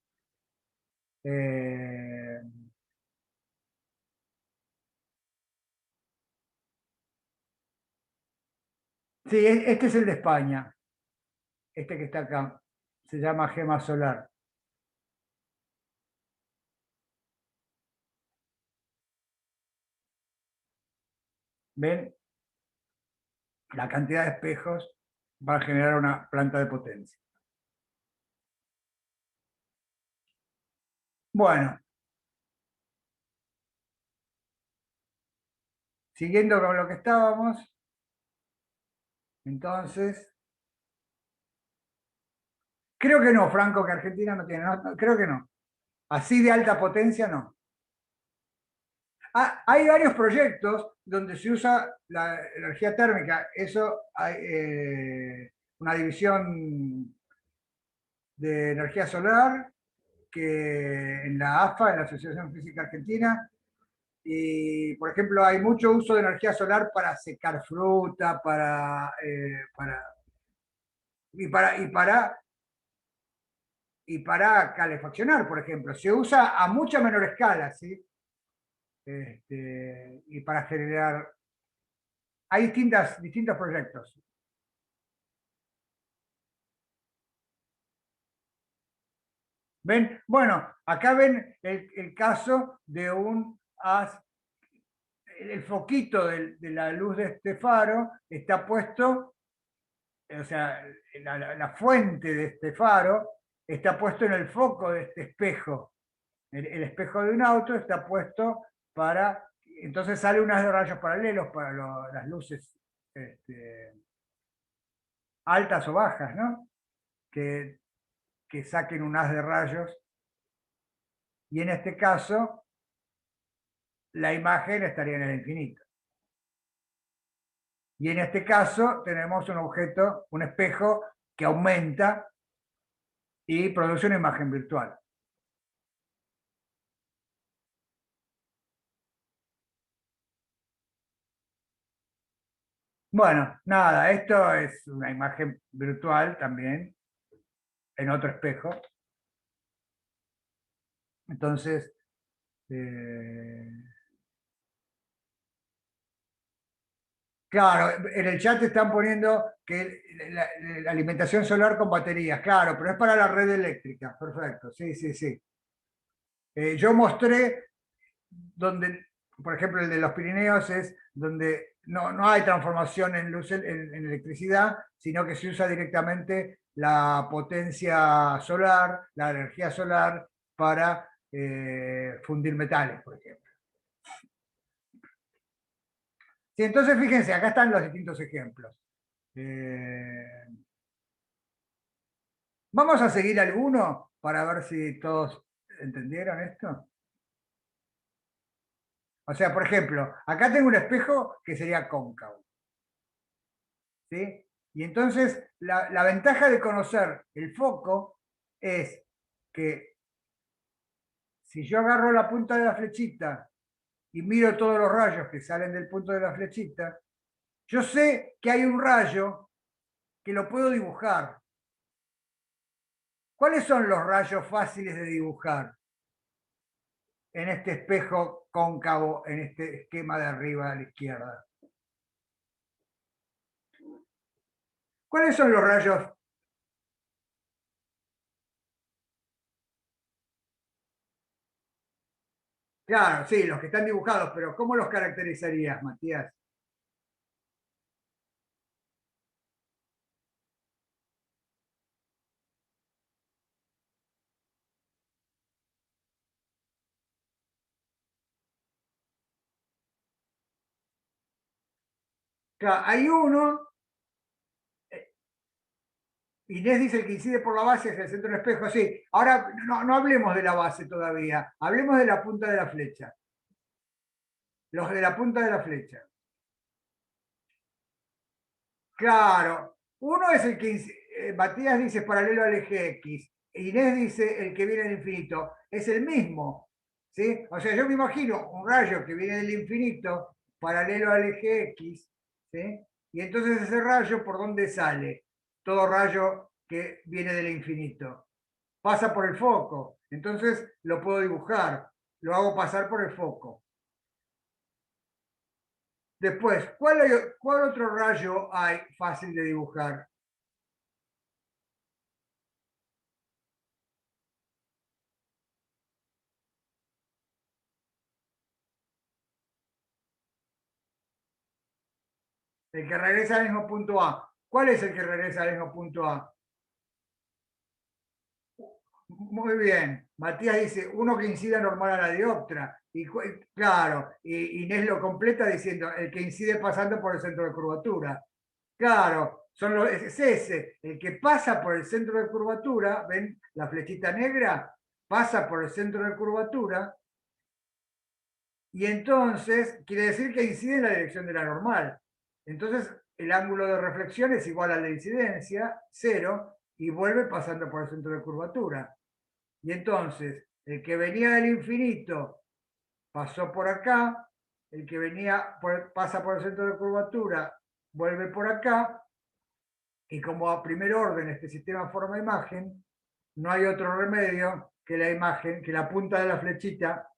Eh, sí, este es el de España, este que está acá. Se llama Gema Solar. ¿Ven? La cantidad de espejos va a generar una planta de potencia. Bueno, siguiendo con lo que estábamos, entonces, creo que no, Franco, que Argentina no tiene, creo que no. Así de alta potencia no. Hay varios proyectos donde se usa la energía térmica. Eso hay una división de energía solar que en la AFA, en la Asociación Física Argentina, y por ejemplo hay mucho uso de energía solar para secar fruta, y para, y para, y para calefaccionar, por ejemplo. Se usa a mucha menor escala, ¿sí? Y para generar... Hay distintos proyectos. ¿Ven? Bueno, acá ven el caso de el foquito de la luz de este faro está puesto, o sea, la fuente de este faro está puesto en el foco de este espejo. El espejo de un auto está puesto para, entonces sale unos rayos paralelos para las luces este, altas o bajas, ¿no? Que que saquen un haz de rayos, y en este caso la imagen estaría en el infinito. Y en este caso tenemos un objeto, un espejo que aumenta y produce una imagen virtual. Bueno, nada, esto es una imagen virtual también en otro espejo. Entonces, claro, en el chat están poniendo que la alimentación solar con baterías, claro, pero es para la red eléctrica, perfecto, sí, sí, sí. Yo mostré donde, por ejemplo, el de los Pirineos es donde no hay transformación en luz en electricidad, sino que se usa directamente la potencia solar, la energía solar, para fundir metales, por ejemplo. Sí, entonces fíjense, acá están los distintos ejemplos. Vamos a seguir alguno para ver si todos entendieron esto. O sea, por ejemplo, acá tengo un espejo que sería cóncavo. ¿Sí? Y entonces la ventaja de conocer el foco es que si yo agarro la punta de la flechita y miro todos los rayos que salen del punto de la flechita, yo sé que hay un rayo que lo puedo dibujar. ¿Cuáles son los rayos fáciles de dibujar en este espejo cóncavo, en este esquema de arriba a la izquierda? ¿Cuáles son los rayos? Claro, sí, los que están dibujados, pero ¿cómo los caracterizarías, Matías? Claro, hay uno, Inés dice que incide por la base hacia el centro del espejo, sí. Ahora no hablemos de la base todavía, hablemos de la punta de la flecha. Los de la punta de la flecha. Claro, uno es el que Matías dice paralelo al eje X, Inés dice el que viene del infinito, es el mismo, ¿sí? O sea, yo me imagino un rayo que viene del infinito paralelo al eje X, ¿sí? Y entonces ese rayo, ¿por dónde sale? Todo rayo que viene del infinito. Pasa por el foco, entonces lo puedo dibujar, lo hago pasar por el foco. Después, ¿cuál otro rayo hay fácil de dibujar? El que regresa al mismo punto A. ¿Cuál es el que regresa al mismo punto A? Muy bien. Matías dice, uno que incida normal a la dioptra. Y claro, y Inés lo completa diciendo, el que incide pasando por el centro de curvatura. Claro, es ese, el que pasa por el centro de curvatura, ¿ven? La flechita negra pasa por el centro de curvatura y entonces quiere decir que incide en la dirección de la normal. Entonces el ángulo de reflexión es igual a la incidencia, 0, y vuelve pasando por el centro de curvatura. Y entonces el que venía del infinito pasó por acá, el que pasa por el centro de curvatura vuelve por acá, y como a primer orden este sistema forma imagen, no hay otro remedio que la imagen, que la punta de la flechita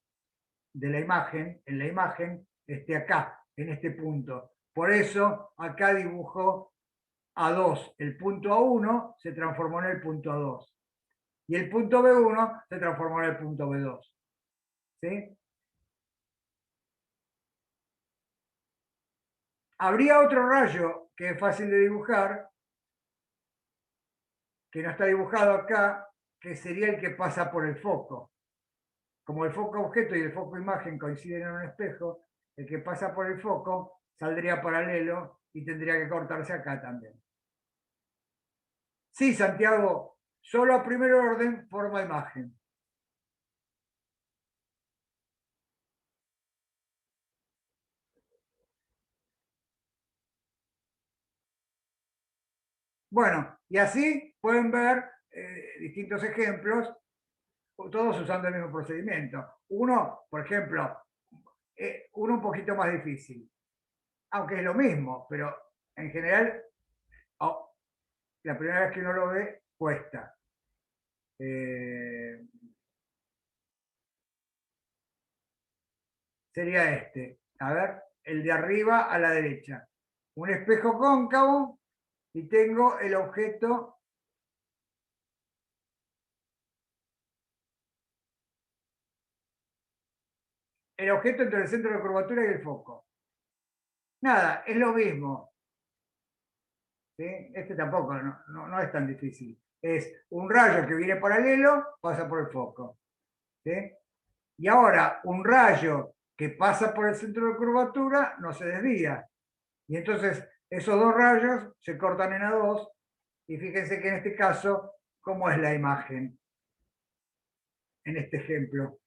de la imagen, en la imagen, esté acá, en este punto. Por eso acá dibujó A2. El punto A1 se transformó en el punto A2. Y el punto B1 se transformó en el punto B2. ¿Sí? Habría otro rayo que es fácil de dibujar, que no está dibujado acá, que sería el que pasa por el foco. Como el foco objeto y el foco imagen coinciden en un espejo, el que pasa por el foco saldría paralelo y tendría que cortarse acá también. Sí, Santiago, solo a primer orden forma imagen. Bueno, y así pueden ver distintos ejemplos, todos usando el mismo procedimiento. Uno, por ejemplo, uno un poquito más difícil, aunque es lo mismo, pero en general, oh, la primera vez que uno lo ve, cuesta. Sería este. A ver, el de arriba a la derecha. Un espejo cóncavo y tengo el objeto entre el centro de curvatura y el foco. Nada, es lo mismo. ¿Sí? Este tampoco, no es tan difícil. Es un rayo que viene paralelo, pasa por el foco. ¿Sí? Y ahora, un rayo que pasa por el centro de curvatura no se desvía. Y entonces, esos dos rayos se cortan en A2. Y fíjense que en este caso, ¿cómo es la imagen? En este ejemplo.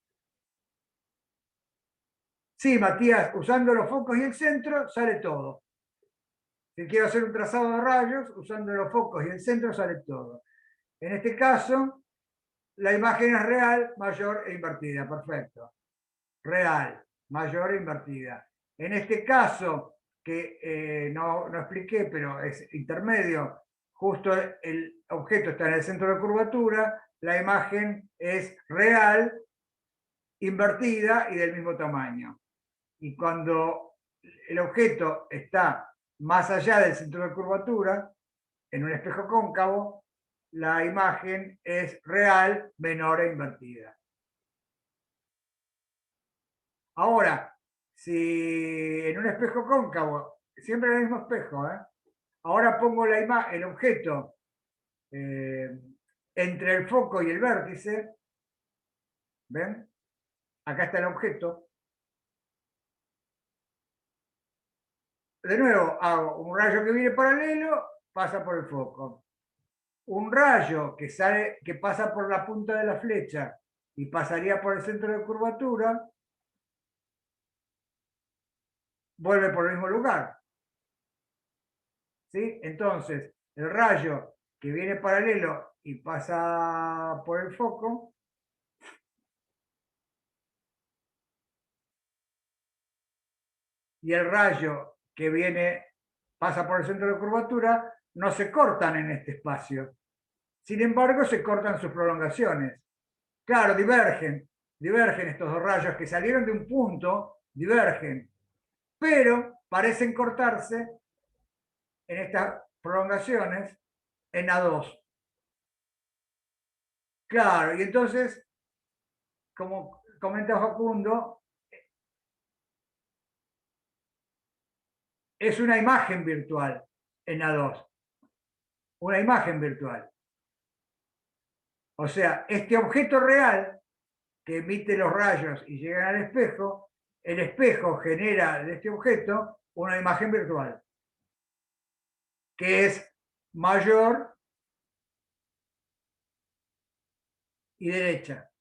Sí, Matías, usando los focos y el centro, sale todo. Si quiero hacer un trazado de rayos, usando los focos y el centro, sale todo. En este caso, la imagen es real, mayor e invertida. Perfecto. Real, mayor e invertida. En este caso, que no expliqué, pero es intermedio, justo el objeto está en el centro de curvatura, la imagen es real, invertida y del mismo tamaño. Y cuando el objeto está más allá del centro de curvatura, en un espejo cóncavo, la imagen es real, menor e invertida. Ahora, si en un espejo cóncavo, siempre en el mismo espejo, ahora pongo el objeto entre el foco y el vértice, ¿ven? Acá está el objeto. De nuevo, hago un rayo que viene paralelo, pasa por el foco. Un rayo que pasa por la punta de la flecha y pasaría por el centro de curvatura, vuelve por el mismo lugar. ¿Sí? Entonces, el rayo que viene paralelo y pasa por el foco, y el rayo que pasa por el centro de curvatura, no se cortan en este espacio. Sin embargo, se cortan sus prolongaciones. Claro, divergen estos dos rayos que salieron de un punto, divergen, pero parecen cortarse en estas prolongaciones en A2. Claro, y entonces, como comenta Facundo, es una imagen virtual en A2. Una imagen virtual. O sea, este objeto real que emite los rayos y llegan al espejo, el espejo genera de este objeto una imagen virtual, que es mayor y derecha.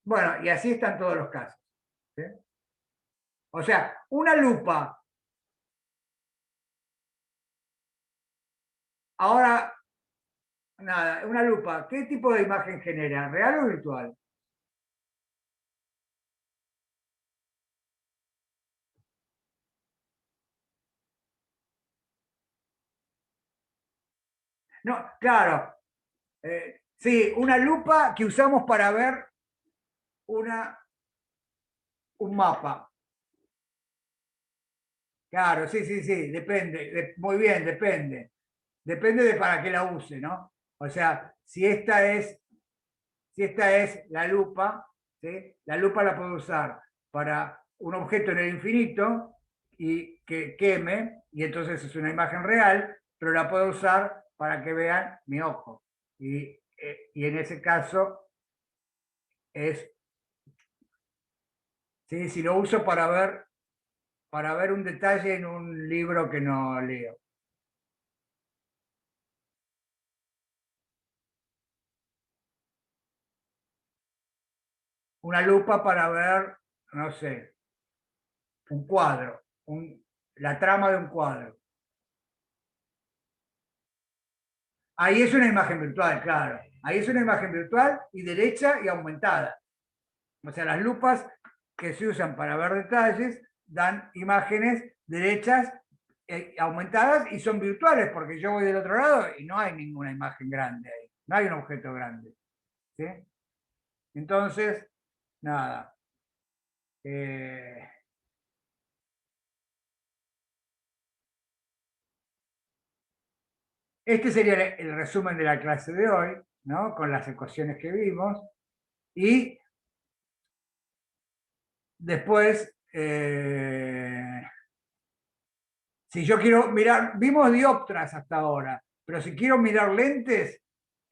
Bueno, y así están todos los casos. ¿Sí? O sea, una lupa. Ahora, nada, una lupa, ¿qué tipo de imagen genera? ¿Real o virtual? No, claro. Sí, una lupa que usamos para ver un mapa. Claro, sí, depende. Muy bien, depende. Depende de para qué la use, ¿no? O sea, si esta es la lupa, ¿sí? La lupa la puedo usar para un objeto en el infinito y que queme, y entonces es una imagen real, pero la puedo usar para que vean mi ojo. Y en ese caso es, ¿sí? Si lo uso para ver un detalle en un libro que no leo. una lupa para ver, no sé, un cuadro, la trama de un cuadro. Ahí es una imagen virtual, claro. Ahí es una imagen virtual y derecha y aumentada. O sea, las lupas que se usan para ver detalles dan imágenes derechas, aumentadas, y son virtuales, porque yo voy del otro lado y no hay ninguna imagen grande ahí. No hay un objeto grande. ¿Sí? Entonces, nada. Este sería el resumen de la clase de hoy, ¿no? Con las ecuaciones que vimos. Y después, si yo quiero mirar, vimos dioptras hasta ahora, pero si quiero mirar lentes,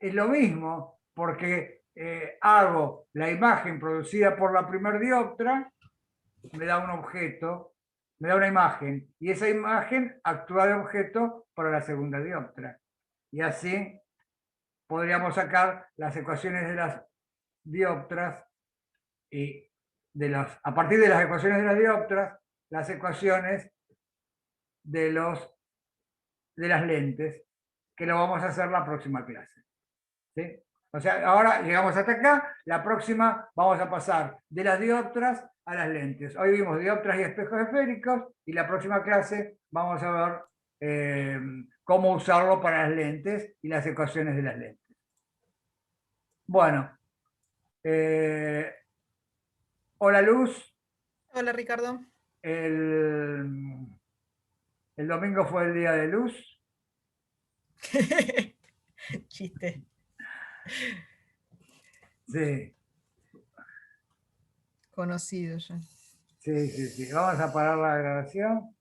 es lo mismo, porque hago la imagen producida por la primer dioptra, me da un objeto, me da una imagen, y esa imagen actúa de objeto para la segunda dioptra. Y así podríamos sacar las ecuaciones de las dioptras y a partir de las ecuaciones de las dioptras, las ecuaciones de las lentes, que lo vamos a hacer la próxima clase. ¿Sí? O sea, ahora llegamos hasta acá, la próxima vamos a pasar de las dioptras a las lentes. Hoy vimos dioptras y espejos esféricos, y la próxima clase vamos a ver cómo usarlo para las lentes y las ecuaciones de las lentes. Bueno, hola Luz. Hola Ricardo. El domingo fue el día de Luz. Chiste. Sí, Conocido ya. sí. Vamos a parar la grabación.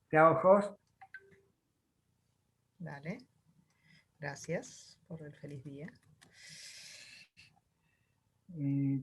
Te hago host. Dale. Gracias por el feliz día. Y...